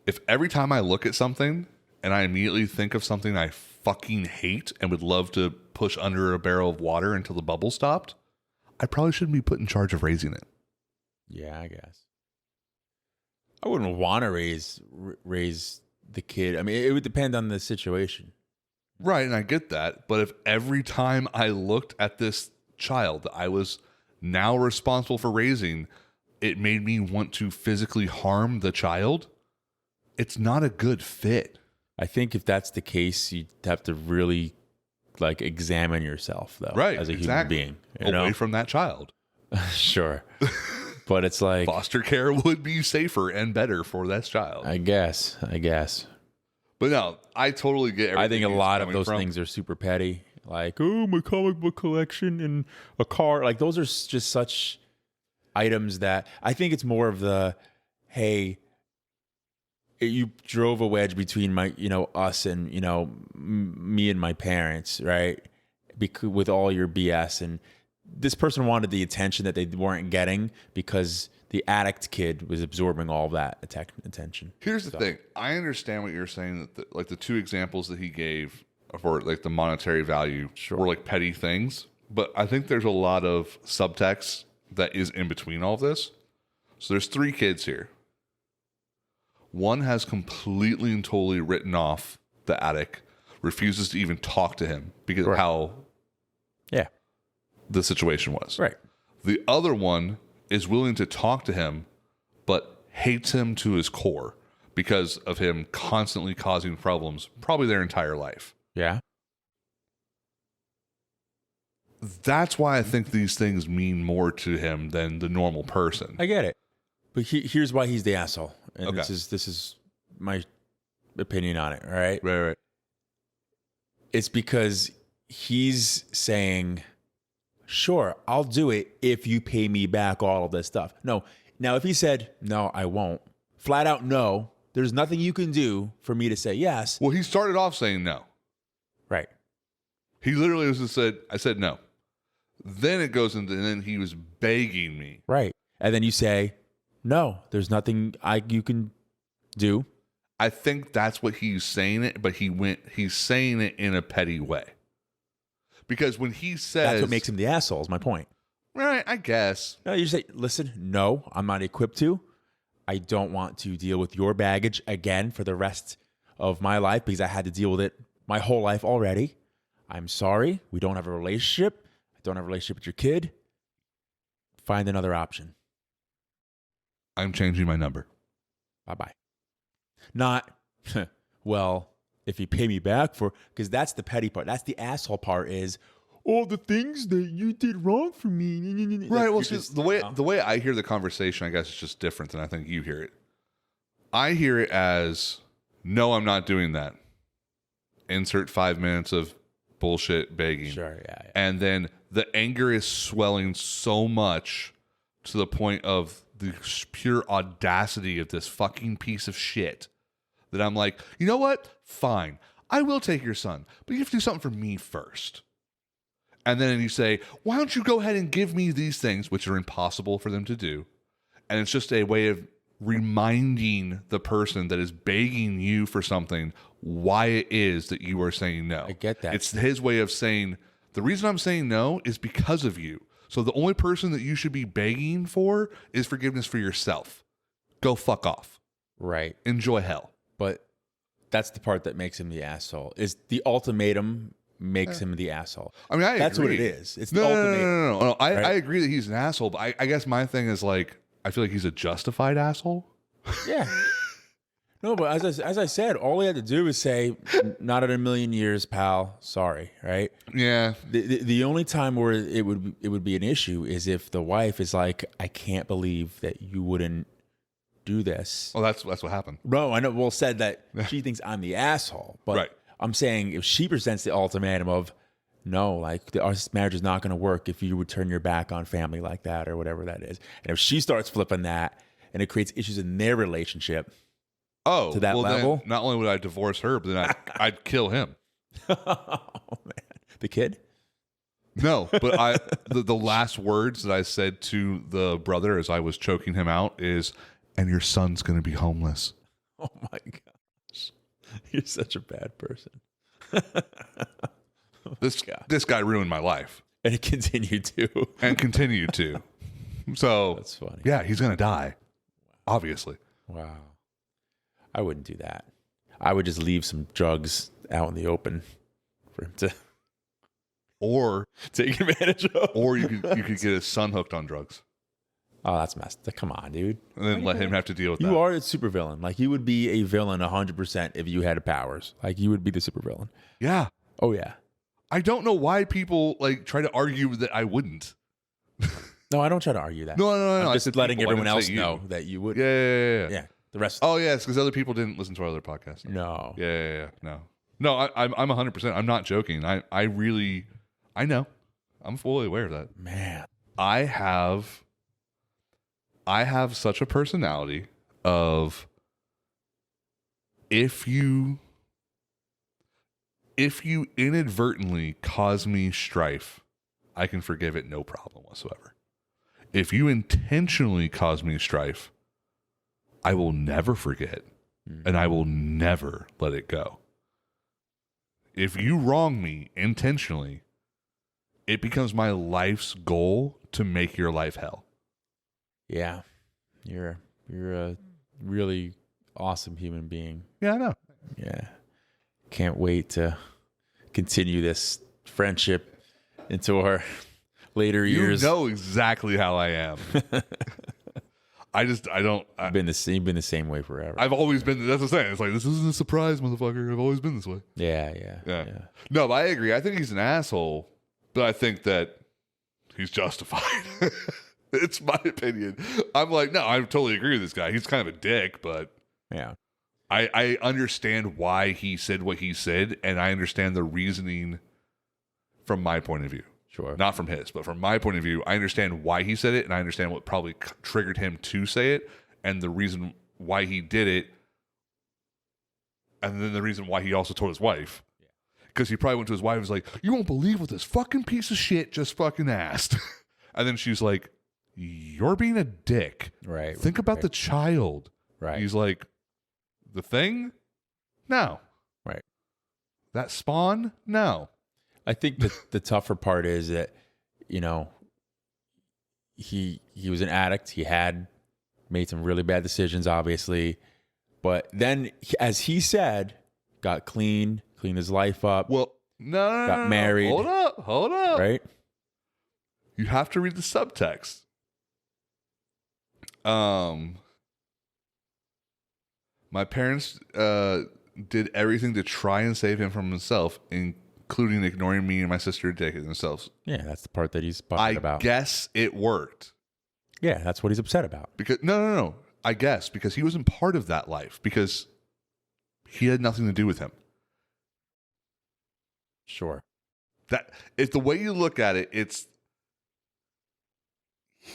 if every time I look at something and I immediately think of something I fucking hate and would love to push under a barrel of water until the bubble stopped, I probably shouldn't be put in charge of raising it. Yeah, I guess. I wouldn't want to raise the kid. I mean, it would depend on the situation. Right, and I get that. But if every time I looked at this child that I was now responsible for raising, it made me want to physically harm the child, it's not a good fit. I think if that's the case, you'd have to really examine yourself, though, Right, as a exactly. human being. Away from that child. Sure. But it's like, Foster care would be safer and better for that child. I guess. But no, I totally get everything. I think a he's lot of coming those from. things are super petty. Like, oh, my comic book collection and a car. Like, those are just such items that I think it's more of the, hey, you drove a wedge between us and, me and my parents, right? With all your BS. And this person wanted the attention that they weren't getting because the addict kid was absorbing all of that attention. Here's the thing. I understand what you're saying, that the two examples that he gave for the monetary value were petty things, but I think there's a lot of subtext that is in between all of this. So there's 3 kids here. One has completely and totally written off the addict, refuses to even talk to him because of how the situation was. Right. The other one is willing to talk to him, but hates him to his core because of him constantly causing problems, probably their entire life. Yeah. That's why I think these things mean more to him than the normal person. I get it. But here's why he's the asshole. And Okay. this is my opinion on it, all right? Right. It's because he's saying, sure, I'll do it if you pay me back all of this stuff. No. Now, if he said, no, I won't, flat out no, there's nothing you can do for me to say yes. Well, he started off saying no. Right. He literally I said no. Then it goes into, and then he was begging me. Right. And then you say, no, there's nothing you can do. I think that's what he's saying it, but he's saying it in a petty way. Because when he says... That's what makes him the asshole, is my point. Right, I guess. No, you say, listen, no, I'm not equipped to. I don't want to deal with your baggage again for the rest of my life because I had to deal with it my whole life already. I'm sorry. We don't have a relationship. I don't have a relationship with your kid. Find another option. I'm changing my number. Bye-bye. Not, well, if you pay me back because that's the petty part. That's the asshole part is, all the things that you did wrong for me. Right. Well, the way I hear the conversation, I guess it's just different than I think you hear it. I hear it as, no, I'm not doing that. Insert 5 minutes of bullshit begging. Sure, yeah. And then the anger is swelling so much to the point of the pure audacity of this fucking piece of shit that I'm like, you know what? Fine. I will take your son, but you have to do something for me first. And then you say, why don't you go ahead and give me these things, which are impossible for them to do. And it's just a way of reminding the person that is begging you for something why it is that you are saying no. I get that. It's his way of saying, the reason I'm saying no is because of you. So the only person that you should be begging for is forgiveness for yourself. Go fuck off. Right. Enjoy hell. But that's the part that makes him the asshole, is the ultimatum makes him the asshole. I mean, that's agree. what it is. It's the ultimatum. No. I Right? agree that he's an asshole, but I guess my thing is like, I feel like he's a justified asshole. Yeah. No, but as I said, all he had to do is say, not in a million years, pal. Sorry, right? Yeah. The only time where it would be an issue is if the wife is like, I can't believe that you wouldn't do this. Well, that's what happened. No, I know. Well, said that she thinks I'm the asshole, but Right. I'm saying if she presents the ultimatum of, no, like our marriage is not going to work if you would turn your back on family like that or whatever that is. And if she starts flipping that and it creates issues in their relationship to that level. Then not only would I divorce her, but then I'd kill him. Oh, man. The kid? No, but the last words that I said to the brother as I was choking him out is, and your son's going to be homeless. Oh, my gosh. You're such a bad person. This guy ruined my life. And it continued to. And continued to. So that's funny. Yeah, he's going to die. Obviously. Wow. I wouldn't do that. I would just leave some drugs out in the open for him to or take advantage of. Or you could get his son hooked on drugs. Oh, that's messed up. Come on, dude. And then let him have to deal with that. You are a supervillain. Like, you would be a villain 100% if you had powers. Like, you would be the supervillain. Yeah. Oh, yeah. I don't know why people like try to argue that I wouldn't. No, I don't try to argue that. No. I'm just letting everyone else know that you would. Yeah. The rest. Oh, yeah. It's because other people didn't listen to our other podcasts. No. Yeah. No, I'm 100%. I'm not joking. I know. I'm fully aware of that. Man. I have such a personality of if you inadvertently cause me strife, I can forgive it no problem whatsoever. If you intentionally cause me strife, I will never forget and I will never let it go. If you wrong me intentionally, it becomes my life's goal to make your life hell. Yeah. You're a really awesome human being. Yeah, I know. Yeah. Can't wait to continue this friendship into our later years. You know exactly how I am. I've been the same way forever. I've always been. That's what I'm saying. It's like, this isn't a surprise, motherfucker. I've always been this way. Yeah. No, but I agree. I think he's an asshole, but I think that he's justified. It's my opinion. I'm like, no, I totally agree with this guy. He's kind of a dick, but yeah. I understand why he said what he said, and I understand the reasoning from my point of view. Sure. Not from his, but from my point of view, I understand why he said it, and I understand what probably triggered him to say it, and the reason why he did it, and then the reason why he also told his wife. Because he probably went to his wife and was like, you won't believe what this fucking piece of shit just fucking asked. And then she's like, you're being a dick. Right. Think about the child. Right. He's like, the thing? No. Right. That spawn? No. I think the tougher part is that, he was an addict. He had made some really bad decisions, obviously. But then, as he said, got cleaned his life up. Well, no. Got married. Hold up. Right? You have to read the subtext. My parents did everything to try and save him from himself, including ignoring me and my sister taking themselves. Yeah, that's the part that he's upset about. I guess it worked. Yeah, that's what he's upset about. Because no. I guess because he wasn't part of that life, because he had nothing to do with him. Sure. That if the way you look at it, it's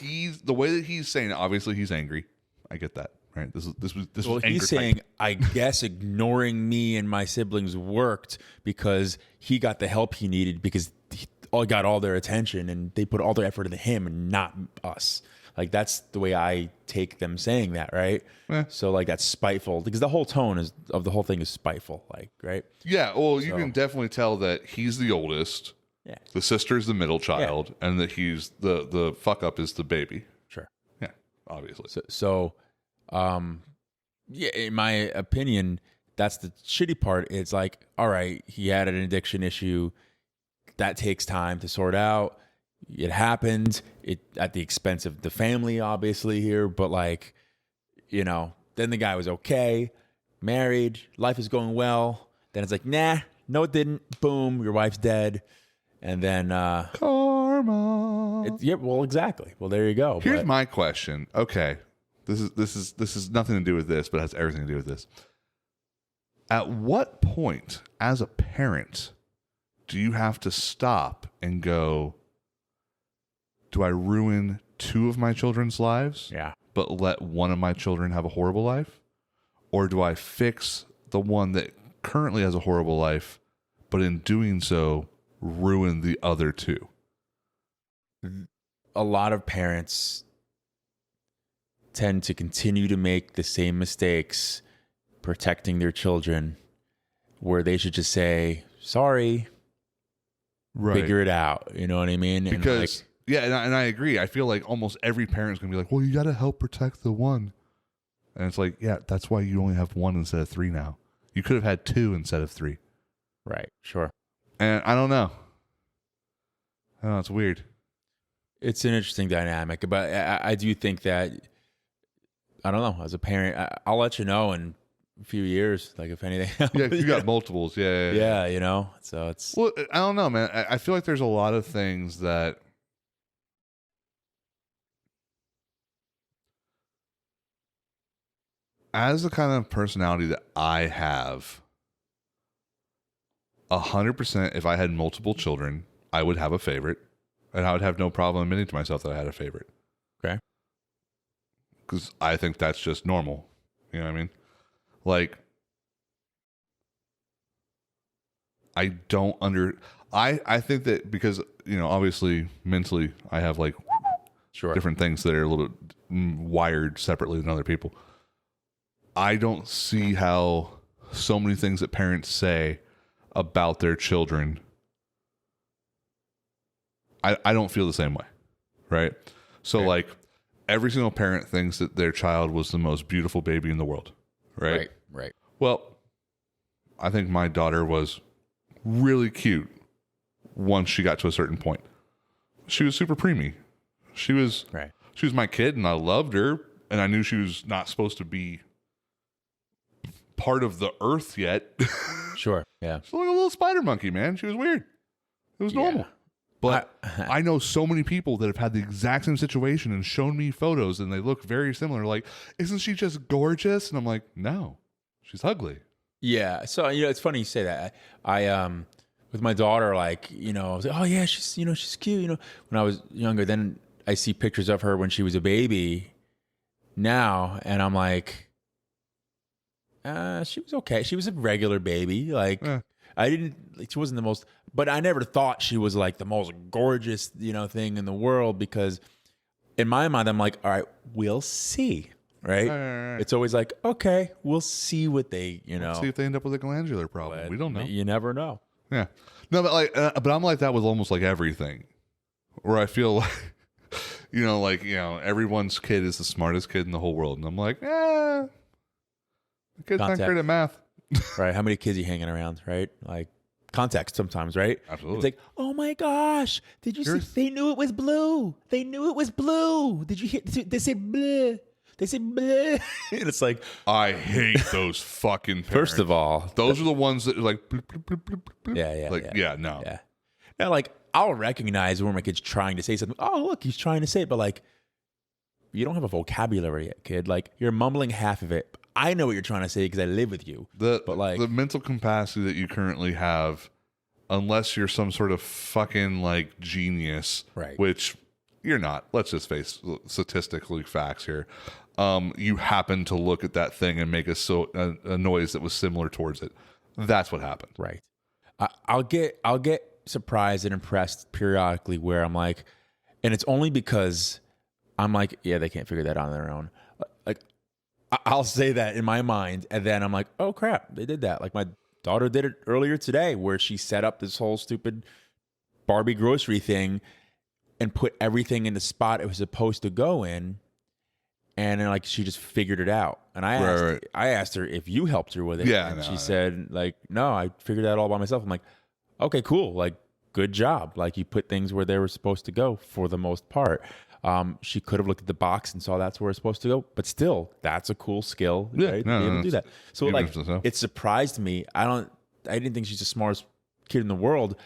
the way that he's saying it. Obviously, he's angry. I get that. Right. This was he's saying, I guess ignoring me and my siblings worked because he got the help he needed because he got all their attention and they put all their effort into him and not us. Like, that's the way I take them saying that, right? So, like, that's spiteful because the whole tone of the whole thing is spiteful, like, right? Yeah. Well, you can definitely tell that he's the oldest. Yeah. The sister's the middle child, and that he's the fuck up is the baby. Sure. Yeah. Obviously. So, in my opinion, that's the shitty part. It's like, all right, he had an addiction issue. That takes time to sort out. It happened at the expense of the family, obviously, here. But, like, then the guy was okay, married, life is going well. Then it's like, nah, no, it didn't. Boom, your wife's dead. And then karma. Well, exactly. Well, there you go. Here's my question. Okay. This is nothing to do with this, but it has everything to do with this. At what point, as a parent, do you have to stop and go, do I ruin 2 of my children's lives, but let 1 of my children have a horrible life? Or do I fix the one that currently has a horrible life, but in doing so, ruin the other 2? A lot of parents tend to continue to make the same mistakes protecting their children, where they should just say, sorry, figure it out. You know what I mean? Because, and I agree. I feel like almost every parent's going to be like, well, you got to help protect the one. And it's like, yeah, that's why you only have 1 instead of 3 now. You could have had 2 instead of 3. Right, sure. And I don't know. It's weird. It's an interesting dynamic, but I do think that, I don't know, as a parent, I'll let you know in a few years, like if anything. Yeah, you got multiples. Yeah, you know, so it's. Well, I don't know, man. I feel like there's a lot of things that. As the kind of personality that I have, 100%, if I had multiple children, I would have a favorite. And I would have no problem admitting to myself that I had a favorite. Okay. Because I think that's just normal. You know what I mean? Like, I think that because, obviously mentally I have like different things that are a little bit wired separately than other people. I don't see how so many things that parents say about their children, I don't feel the same way, right? So like every single parent thinks that their child was the most beautiful baby in the world, right? Right. Well, I think my daughter was really cute once she got to a certain point. She was super preemie. She was my kid, and I loved her, and I knew she was not supposed to be part of the earth yet. Sure. Yeah. She's like a little spider monkey, man. She was weird. It was normal. But I know so many people that have had the exact same situation and shown me photos, and they look very similar. Like, isn't she just gorgeous? And I'm like, no, she's ugly. Yeah. So, it's funny you say that. I with my daughter, like, I was like, oh yeah, she's cute. When I was younger, then I see pictures of her when she was a baby now, and I'm like, she was okay. She was a regular baby. Like, she wasn't the most, but I never thought she was like the most gorgeous, thing in the world, because in my mind, I'm like, all right, we'll see. Right? It's always like, okay, we'll see what they, Let's see if they end up with a glandular problem. But we don't know. You never know. Yeah. No, but but I'm like that with almost like everything, where I feel like, everyone's kid is the smartest kid in the whole world. And I'm like, the kid's not great at math. Right. How many kids are you hanging around? Right. Like context sometimes. Right. Absolutely. It's like, oh my gosh, did you see? They knew it was blue. They knew it was blue. Did you hear? They said blue. They say bleh. And it's like, I hate those fucking parents. First of all, those are the ones that are like, bloop, bloop, bloop, bloop, bloop. No. Yeah. Now, like, I'll recognize when my kid's trying to say something. Oh, look, he's trying to say it. But like, you don't have a vocabulary yet, kid. Like, you're mumbling half of it. I know what you're trying to say because I live with you. But like, the mental capacity that you currently have, unless you're some sort of fucking like genius, right? Which you're not. Let's just face statistically facts here. You happen to look at that thing and make a noise that was similar towards it. That's what happened. Right. I'll get surprised and impressed periodically where I'm like, and it's only because I'm like, yeah, they can't figure that out on their own. Like, I'll say that in my mind, and then I'm like, oh crap, they did that. Like my daughter did it earlier today, where she set up this whole stupid Barbie grocery thing and put everything in the spot it was supposed to go in. And then, like, she just figured it out. And I asked her if you helped her with it. Yeah, and she said, like, no, I figured that all by myself. I'm like, okay, cool. Like, good job. Like, you put things where they were supposed to go for the most part. She could have looked at the box and saw that's where it's supposed to go. But still, that's a cool skill, right? To be able to do that. So, like, it surprised me. I didn't think she's the smartest kid in the world.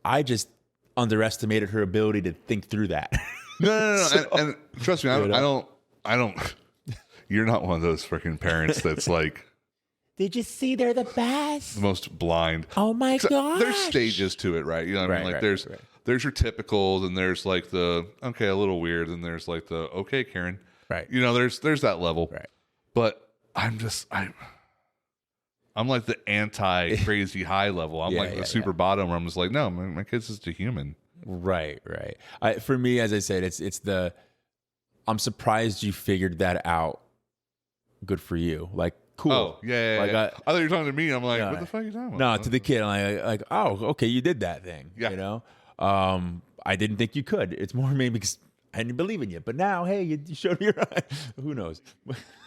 I just underestimated her ability to think through that. No. So, and trust me, I don't. You're not one of those freaking parents that's like, Did you see they're the best? The most blind. Oh my god! There's stages to it, right? You know what I mean? Like there's your typicals, and there's like the okay, a little weird, and there's like the okay, Karen. Right. You know, there's that level. Right. But I'm like the anti crazy high level. I'm like the super bottom where I'm just like, no, my kid's just a human. Right. For me, as I said, it's the. I'm surprised you figured that out. Good for you. Like, cool. Oh, yeah. Like, I thought you were talking to me. I'm like, what the fuck are you talking about? No, to the kid. I'm like, oh, okay, you did that thing. Yeah. You know? I didn't think you could. It's more maybe because I didn't believe in you. But now, hey, you showed me right. Who knows?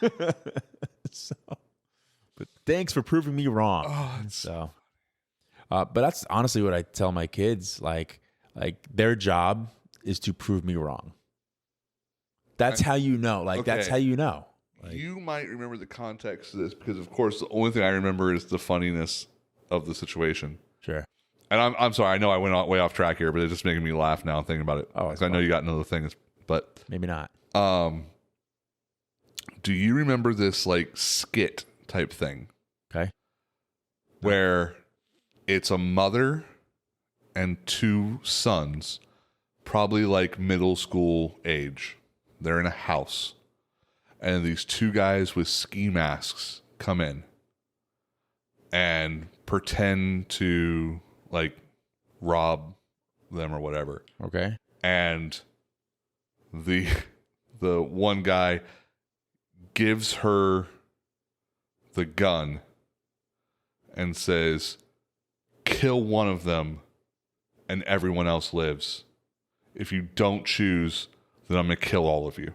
But thanks for proving me wrong. Oh, but that's honestly what I tell my kids. Like their job is to prove me wrong. That's how you know. Like, that's how you know. Like, you might remember the context of this because, of course, the only thing I remember is the funniness of the situation. Sure. And I'm sorry. I know I went way off track here, but it's just making me laugh now thinking about it. Oh, I know you got another thing, but maybe not. Do you remember this like skit type thing? Okay. Where it's a mother and two sons, probably like middle school age. They're in a house, and these two guys with ski masks come in and pretend to like rob them or whatever. Okay. And the one guy gives her the gun and says, kill one of them and everyone else lives. If you don't choose, then I'm going to kill all of you.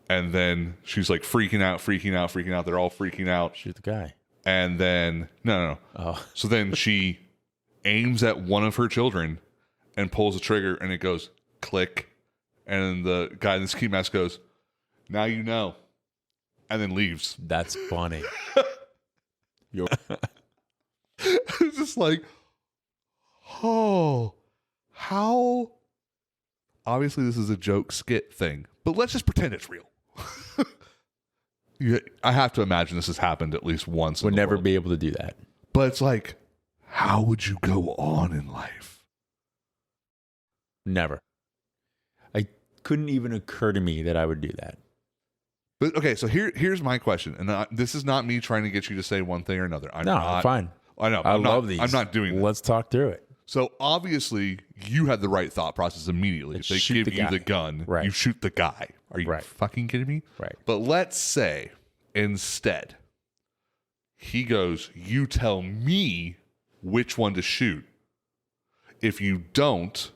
And then she's like freaking out. They're all freaking out. Shoot the guy. And then, no. Oh. So then she aims at one of her children and pulls the trigger, and it goes click. And the guy in the ski mask goes, now you know. And then leaves. That's funny. It's just like, oh, how... Obviously, this is a joke skit thing, but let's just pretend it's real. I have to imagine this has happened at least once. Would never be able to do that. But it's like, how would you go on in life? Never. I couldn't even occur to me that I would do that. But okay, so here's my question, and this is not me trying to get you to say one thing or another. I'm fine. I know. I love these. I'm not doing that. Let's talk through it. So obviously, you had the right thought process immediately. If they give you the gun, you shoot the guy. Are you fucking kidding me? Right. But let's say instead, he goes, you tell me which one to shoot. If you don't,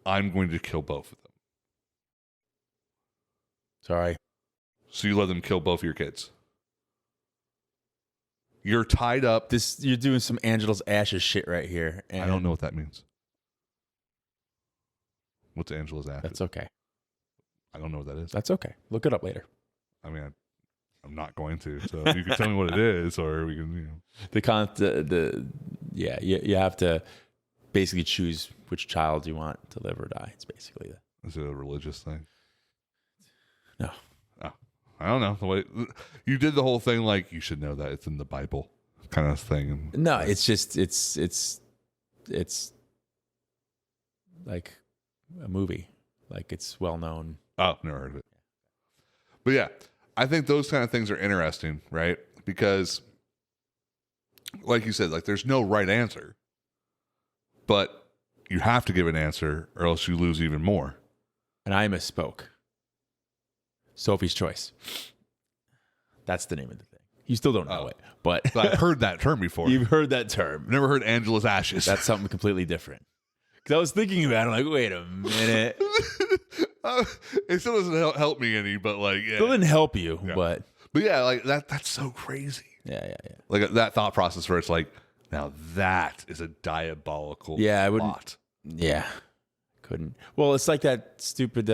I'm going to kill both of them. Sorry. So you let them kill both of your kids. You're tied up. You're doing some Angela's Ashes shit right here. I don't know what that means. What's Angela's Ashes? That's okay. I don't know what that is. That's okay. Look it up later. I mean, I'm not going to. So you can tell me what it is, or we can, you have to basically choose which child you want to live or die. It's basically that. Is it a religious thing? No. I don't know. The way you did the whole thing, like you should know that it's in the Bible, kind of thing. No, it's just it's like a movie, like it's well known. Oh, never heard of it. But yeah, I think those kind of things are interesting, right? Because, like you said, like there's no right answer, but you have to give an answer, or else you lose even more. And I misspoke. Sophie's Choice. That's the name of the thing. You still don't know it, but I've heard that term before. You've heard that term. Never heard Angela's Ashes. That's something completely different. Because I was thinking about it, I'm like, wait a minute. It still doesn't help me any, but like, yeah. Still didn't help you, but yeah, like that's so crazy. Yeah. Like that thought process where it's like, now that is a diabolical plot. Yeah, couldn't. Well, it's like that stupid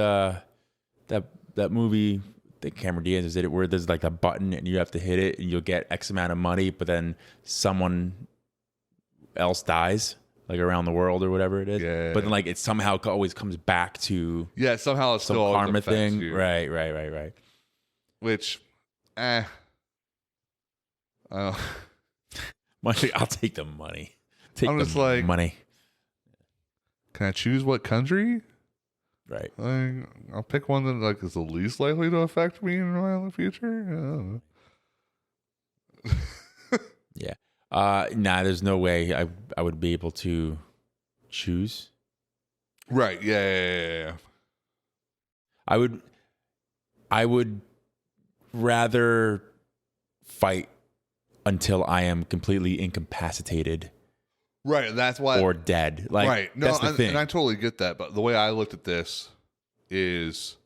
that movie that Cameron Diaz did it, where there's like a button and you have to hit it and you'll get X amount of money, but then someone else dies, like around the world or whatever it is. Yeah. But then like it somehow always comes back to somehow it's some still karma thing. you. Right. Which Uh, Money, I'll take the money. Take I'm the just like- money. can I choose what country? Right. Like, I'll pick one that like is the least likely to affect me in my future. Yeah. Nah, there's no way I would be able to choose. Right. Yeah. I would rather fight until I am completely incapacitated Right. That's why. or dead. Like, right. No, that's the thing. and I totally get that. But the way I looked at this is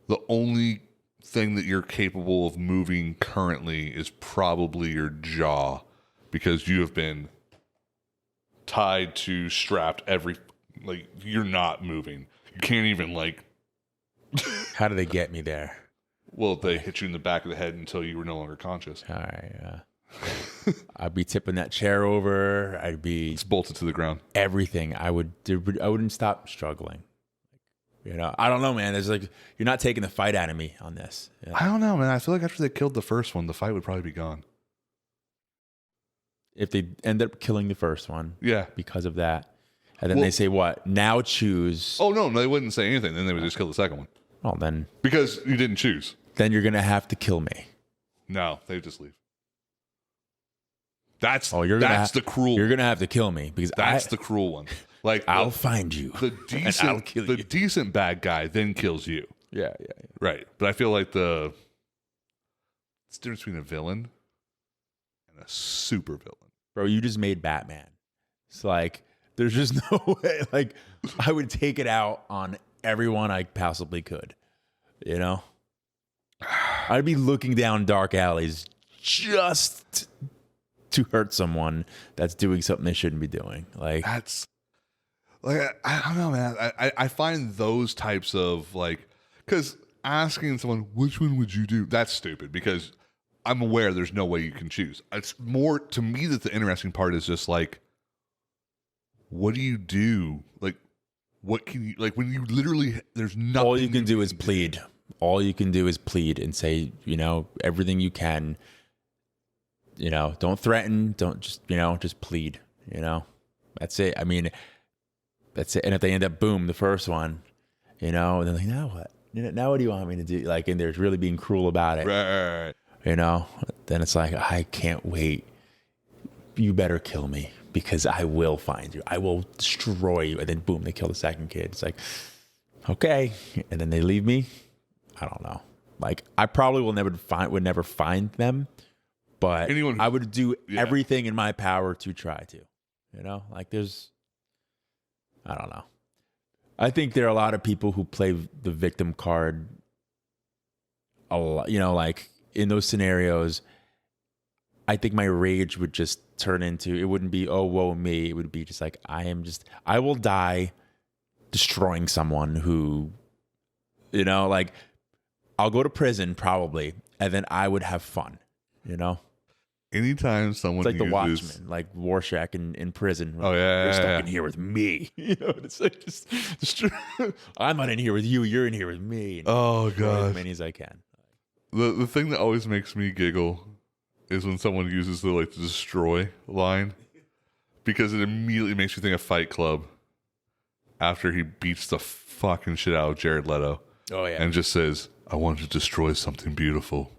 the only thing that you're capable of moving currently is probably your jaw, because you have been tied to, strapped like you're not moving. You can't even like. How do they get me there? Well, they hit you in the back of the head until you were no longer conscious. All right. I'd be tipping that chair over. I'd be It's bolted to the ground. everything. I wouldn't stop struggling. You know, I don't know, man. There's like, you're not taking the fight out of me on this. You know? I don't know, man. I feel like after they killed the first one, the fight would probably be gone. If they end up killing the first one Yeah. because of that, and then Well- they say, what? Now choose. Oh, no, they wouldn't say anything. Then they would just kill the second one. Well, then Because you didn't choose. you're going to have to kill me. No, they would just leave. That's Oh, that's the cruel. You're going to have to kill me because That's the cruel one. Like I'll find you. the and I'll decent, kill the you. decent bad guy then kills you. Yeah. Right. But I feel like it's the difference between a villain and a super villain. Bro, you just made Batman. It's like, there's just no way. Like, I would take it out on everyone I possibly could. You know? I'd be looking down dark alleys just to hurt someone that's doing something they shouldn't be doing. Like, That's like I don't know, man. I find those types of like, because asking someone which one would you do, that's stupid, because I'm aware there's no way you can choose. It's more to me that the interesting part is just like, what do you do? Like, what can you, like, when you literally there's nothing. all you can do is plead. All you can do is plead and say, you know, everything you can. You know, don't threaten. Don't just, you know, just plead. You know, that's it. I mean, that's it. And if they end up, boom, the first one, you know, and they're like, now what? Now what do you want me to do? Like, and they're really being cruel about it. Right. You know, then it's like, I can't wait. You better kill me because I will find you. I will destroy you. And then boom, they kill the second kid. It's like, okay. And then they leave me. I don't know. Like, I probably would never find them, but I would do everything in my power to try to, you know, like I don't know. I think there are a lot of people who play the victim card a lot, you know, like in those scenarios, I think my rage would just turn into, it wouldn't be, oh, woe me. It would be just like, I will die destroying someone who, you know, like I'll go to prison probably, and then I would have fun, you know? Anytime someone It's like uses, the Watchmen, like Rorschach in prison. Oh, yeah. You're stuck in here with me. You know, it's like just I'm not in here with you. You're in here with me. And oh destroy god, as many as I can. the thing that always makes me giggle is when someone uses the destroy line, because it immediately makes you think of Fight Club after he beats the fucking shit out of Jared Leto. Oh yeah, And just says, I want to destroy something beautiful,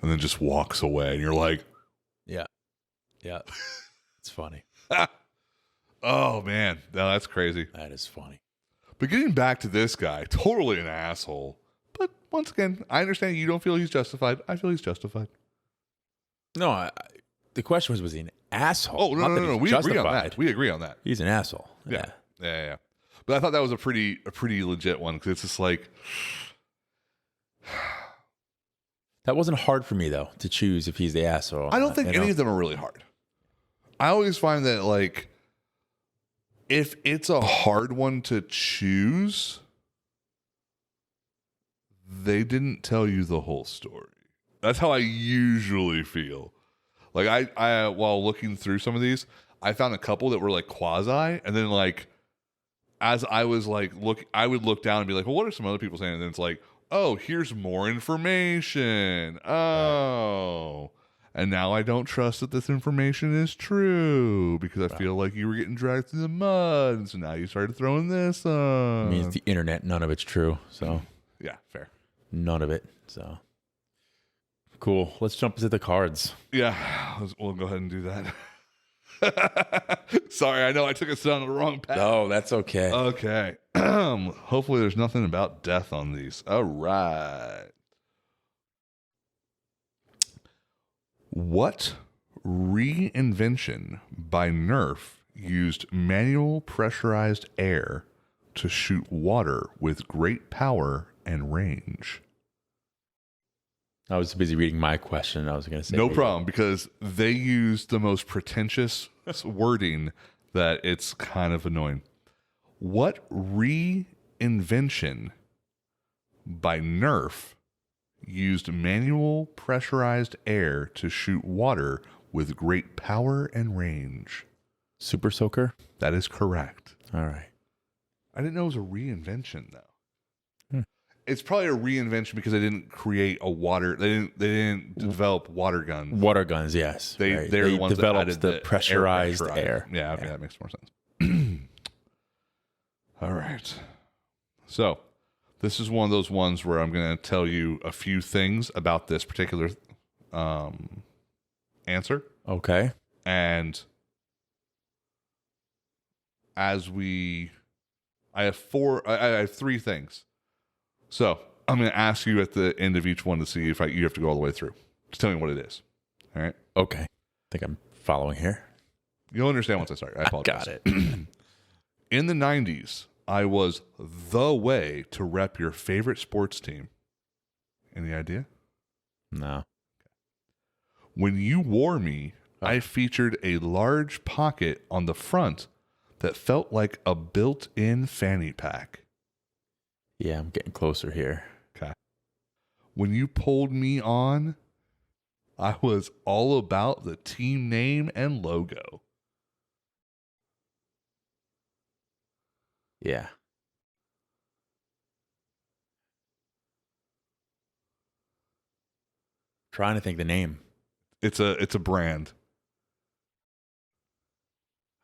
and then just walks away, and you're like, yeah, it's funny. oh man, no, that's crazy. That is funny. But getting back to this guy, totally an asshole. But once again, I understand you don't feel he's justified. I feel he's justified. No, the question was he an asshole? Oh, no, Not that no. he's We agree on justified. that. We agree on that. He's an asshole. Yeah. But I thought that was a pretty legit one, because it's just like, That wasn't hard for me though to choose if he's the asshole. I don't think any of them are really hard. I always find that, like, if it's a hard one to choose, they didn't tell you the whole story. That's how I usually feel. Like, I while looking through some of these, I found a couple that were like quasi, and then like as I was like I would look down and be like, well, what are some other people saying? And then it's like, oh, here's more information. Oh. And now I don't trust that this information is true because I feel like you were getting dragged through the mud. And so now you started throwing this on. I mean, it's the internet. None of it's true. So yeah, fair. None of it. So cool. Let's jump into the cards. Yeah, we'll go ahead and do that. Sorry, I know I took us down the wrong path. No, that's okay. Okay. Hopefully there's nothing about death on these. All right. What reinvention by Nerf used manual pressurized air to shoot water with great power and range? I was busy reading my question. I was going to say No problem, because they used the most pretentious wording that it's kind of annoying. What reinvention by Nerf used manual pressurized air to shoot water with great power and range? Super Soaker? That is correct. All right. I didn't know it was a reinvention, though. It's probably a reinvention because they didn't create a water. They didn't develop water guns. Water guns, yes. They're the ones that added the pressurized air. Yeah, okay, that makes more sense. All right. So this is one of those ones where I'm going to tell you a few things about this particular answer. Okay. And I have three things. So I'm going to ask you at the end of each one to see if you have to go all the way through. Just tell me what it is. All right. Okay. I think I'm following here. You'll understand once I start. I apologize. Got it. In the 90s, I was the way to rep your favorite sports team. Any idea? No. When you wore me, I featured a large pocket on the front that felt like a built-in fanny pack. Yeah, I'm getting closer here. Okay. When you pulled me on, I was all about the team name and logo. Yeah. Trying to think the name. It's a brand.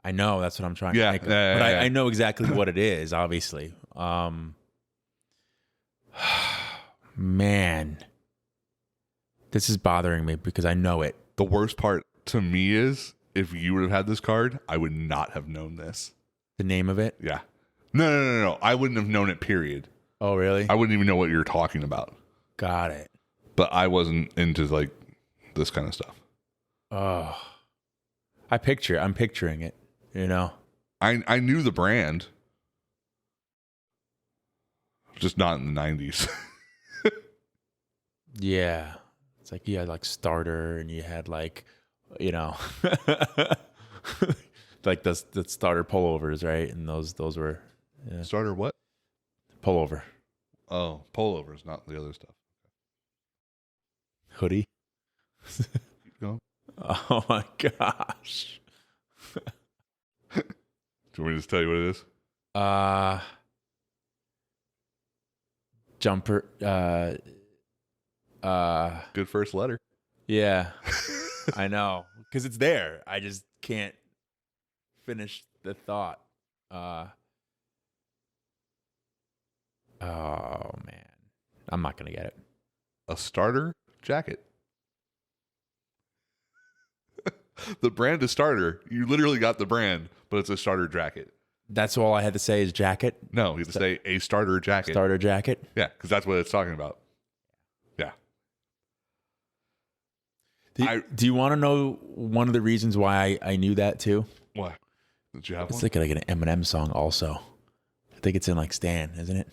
I know, that's what I'm trying Yeah, to think of. yeah, But yeah. I know exactly what it is, obviously. Man. This is bothering me because I know it. The worst part to me is if you would have had this card, I would not have known this. The name of it? Yeah. No. I wouldn't have known it, period. Oh, really? I wouldn't even know what you're talking about. Got it. But I wasn't into like this kind of stuff. Oh. I'm picturing it, you know. I knew the brand. Just not in the 90s. Yeah. It's like you had like starter and you had like, you know, like the starter pullovers, right? And those were Starter what? pullover. Oh, pullovers, not the other stuff. Hoodie. Keep going. Oh my gosh. Do you want me to just tell you what it is? Jumper. Good first letter. Yeah. I know. Because it's there. I just can't finish the thought. Oh man. I'm not gonna get it. A starter jacket. The brand is starter. You literally got the brand, but it's a starter jacket. That's all I had to say is jacket. No, you have to say a starter jacket. Starter jacket. Yeah, because that's what it's talking about. Yeah. Do you want to know one of the reasons why I knew that too? What? Did you have It's one? like an Eminem song also. I think it's in like Stan, isn't it?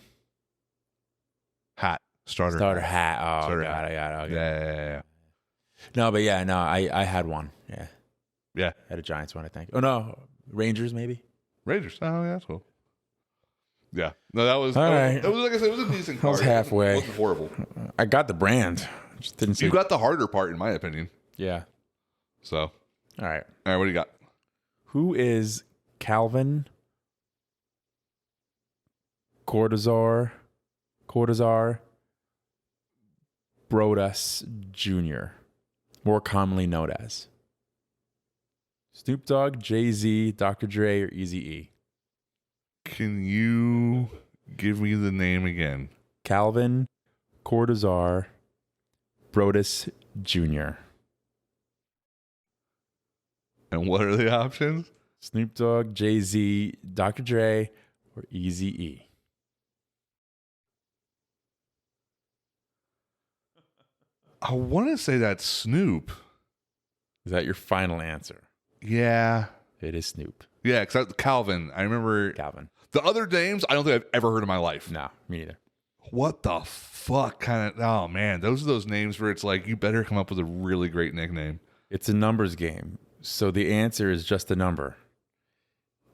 Hat. Starter hat. Oh, Starter got hat. it. Okay. Yeah. No, but yeah, no, I had one. Yeah. Yeah. I had a Giants one, I think. Oh, no. Rangers, maybe? Rangers. Oh, yeah, that's cool. Yeah. No, that was, All right. It was like I said, it was a decent I card. was halfway. It wasn't horrible. I got the brand. Just didn't see. You got the harder part, in my opinion. Yeah. So, All right. what do you got? Who is Calvin Cortazar Brodus Jr., more commonly known as Snoop Dogg, Jay-Z, Dr. Dre, or Eazy-E? Can you give me the name again? Calvin Cortazar Brodus Jr. And what are the options? Snoop Dogg, Jay-Z, Dr. Dre, or Eazy-E? I want to say that's Snoop. Is that your final answer? Yeah. It is Snoop. Yeah, because Calvin. I remember Calvin. the other names I don't think I've ever heard in my life. No, me neither. What the fuck kind of... Oh, man. Those are those names where it's like, you better come up with a really great nickname. It's a numbers game. So the answer is just a number.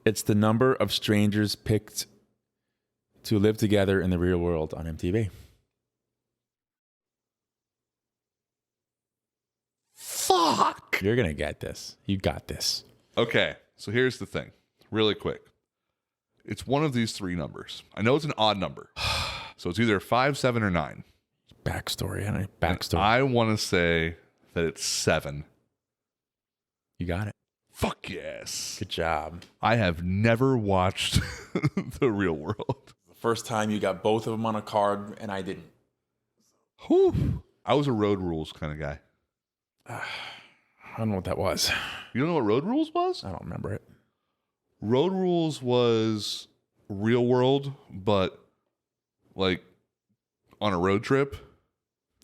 It's the number of strangers picked to live together in the real world on MTV. Fuck! You're going to get this. You got this. Okay, so here's the thing. Really quick. It's one of these three numbers. I know it's an odd number. So it's either 5, 7, or 9. Backstory. Backstory. I want to say that it's 7. You got it. Fuck yes. Good job. I have never watched The Real World. The first time you got both of them on a card, and I didn't. Whew. I was a Road Rules kind of guy. I don't know what that was. You don't know what Road Rules was? I don't remember it. Road Rules was Real World, but like on a road trip.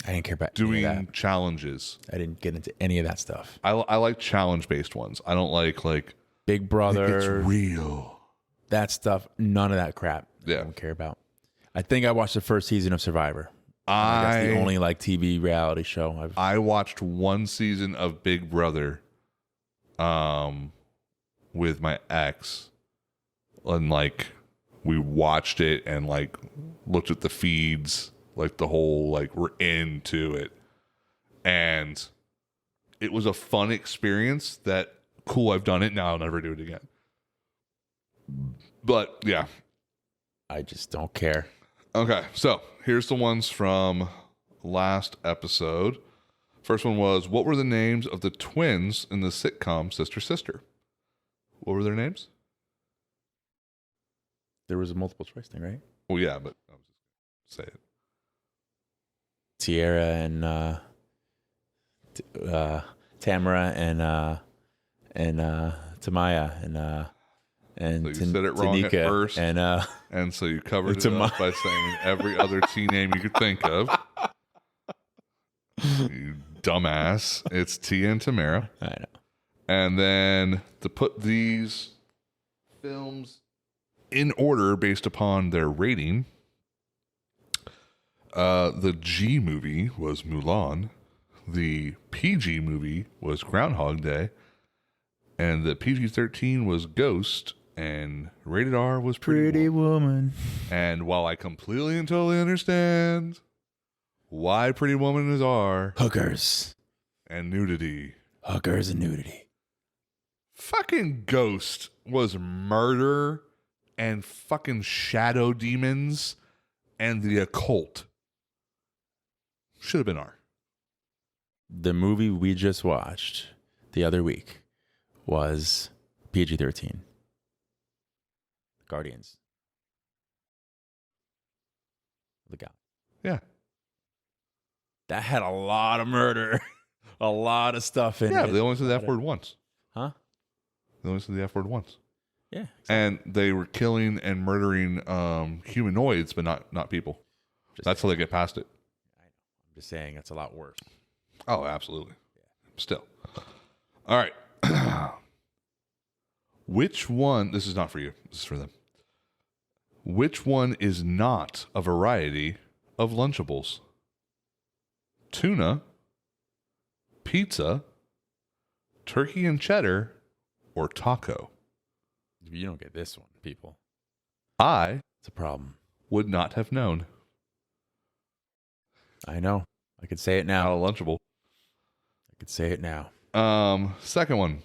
I didn't care about any of doing that. challenges. I didn't get into any of that stuff. I like challenge-based ones. I don't like Big Brother. It's real. That stuff. None of that crap. Yeah. I don't care about. I think I watched the first season of Survivor. That's the only TV reality show I watched one season of Big Brother with my ex, and we watched it and looked at the feeds, the whole we're into it, and it was a fun experience. That cool, I've done it, now I'll never do it again. But yeah, I just don't care. okay, so here's the ones from last episode. First one was, what were the names of the twins in the sitcom Sister Sister? What were their names? There was a multiple choice thing, right? Well, yeah, but I was just say it. Tierra and Tamara and Tamaya and So you said it wrong at Tanika first. and So you covered it up by saying every other T name you could think of. You dumbass. It's Tia and Tamara. I know. And then to put these films in order based upon their rating, the G movie was Mulan, the PG movie was Groundhog Day, and the PG-13 was Ghost, and rated R was Pretty Woman. And while I completely and totally understand why Pretty Woman is R, Hookers and nudity, and nudity. fucking Ghost was murder and fucking shadow demons and the occult. Should have been R. The movie we just watched the other week was PG-13. Guardians. Look out. Yeah. That had a lot of murder. A lot of stuff in it. Yeah, but they only said the F word once. Huh? They only said the F word once. Yeah. And they were killing and murdering humanoids, but not people. That's how they get past it. I know. I'm just saying it's a lot worse. Oh, absolutely. Still. All right. Which one, this is not for you, this is for them. Which one is not a variety of Lunchables? Tuna, pizza, turkey and cheddar, or taco? You don't get this one, people. I It's a problem. would not have known. I know. I could say it now. Not a Lunchable. I could say it now. Second one.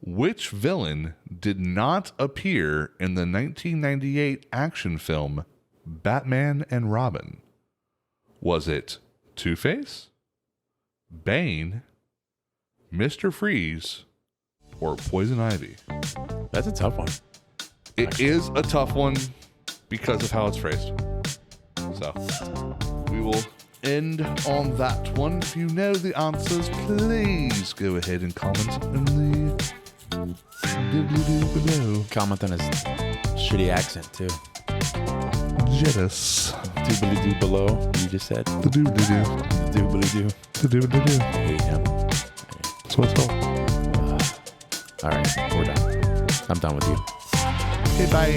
Which villain did not appear in the 1998 action film Batman and Robin? Was it Two-Face, Bane, Mr. Freeze, or Poison Ivy? That's a tough one. It is a tough one because of how it's phrased. So we will end on that one. If you know the answers, please go ahead and comment in the doobly-doo below. Comment on his shitty accent too. Jealous. Doobly-doo below, you just said. The doobly-doo. Doobly-doo. The doobly-doo. I hate him. That's what it's called. All right, we're done. I'm done with you. Okay, bye.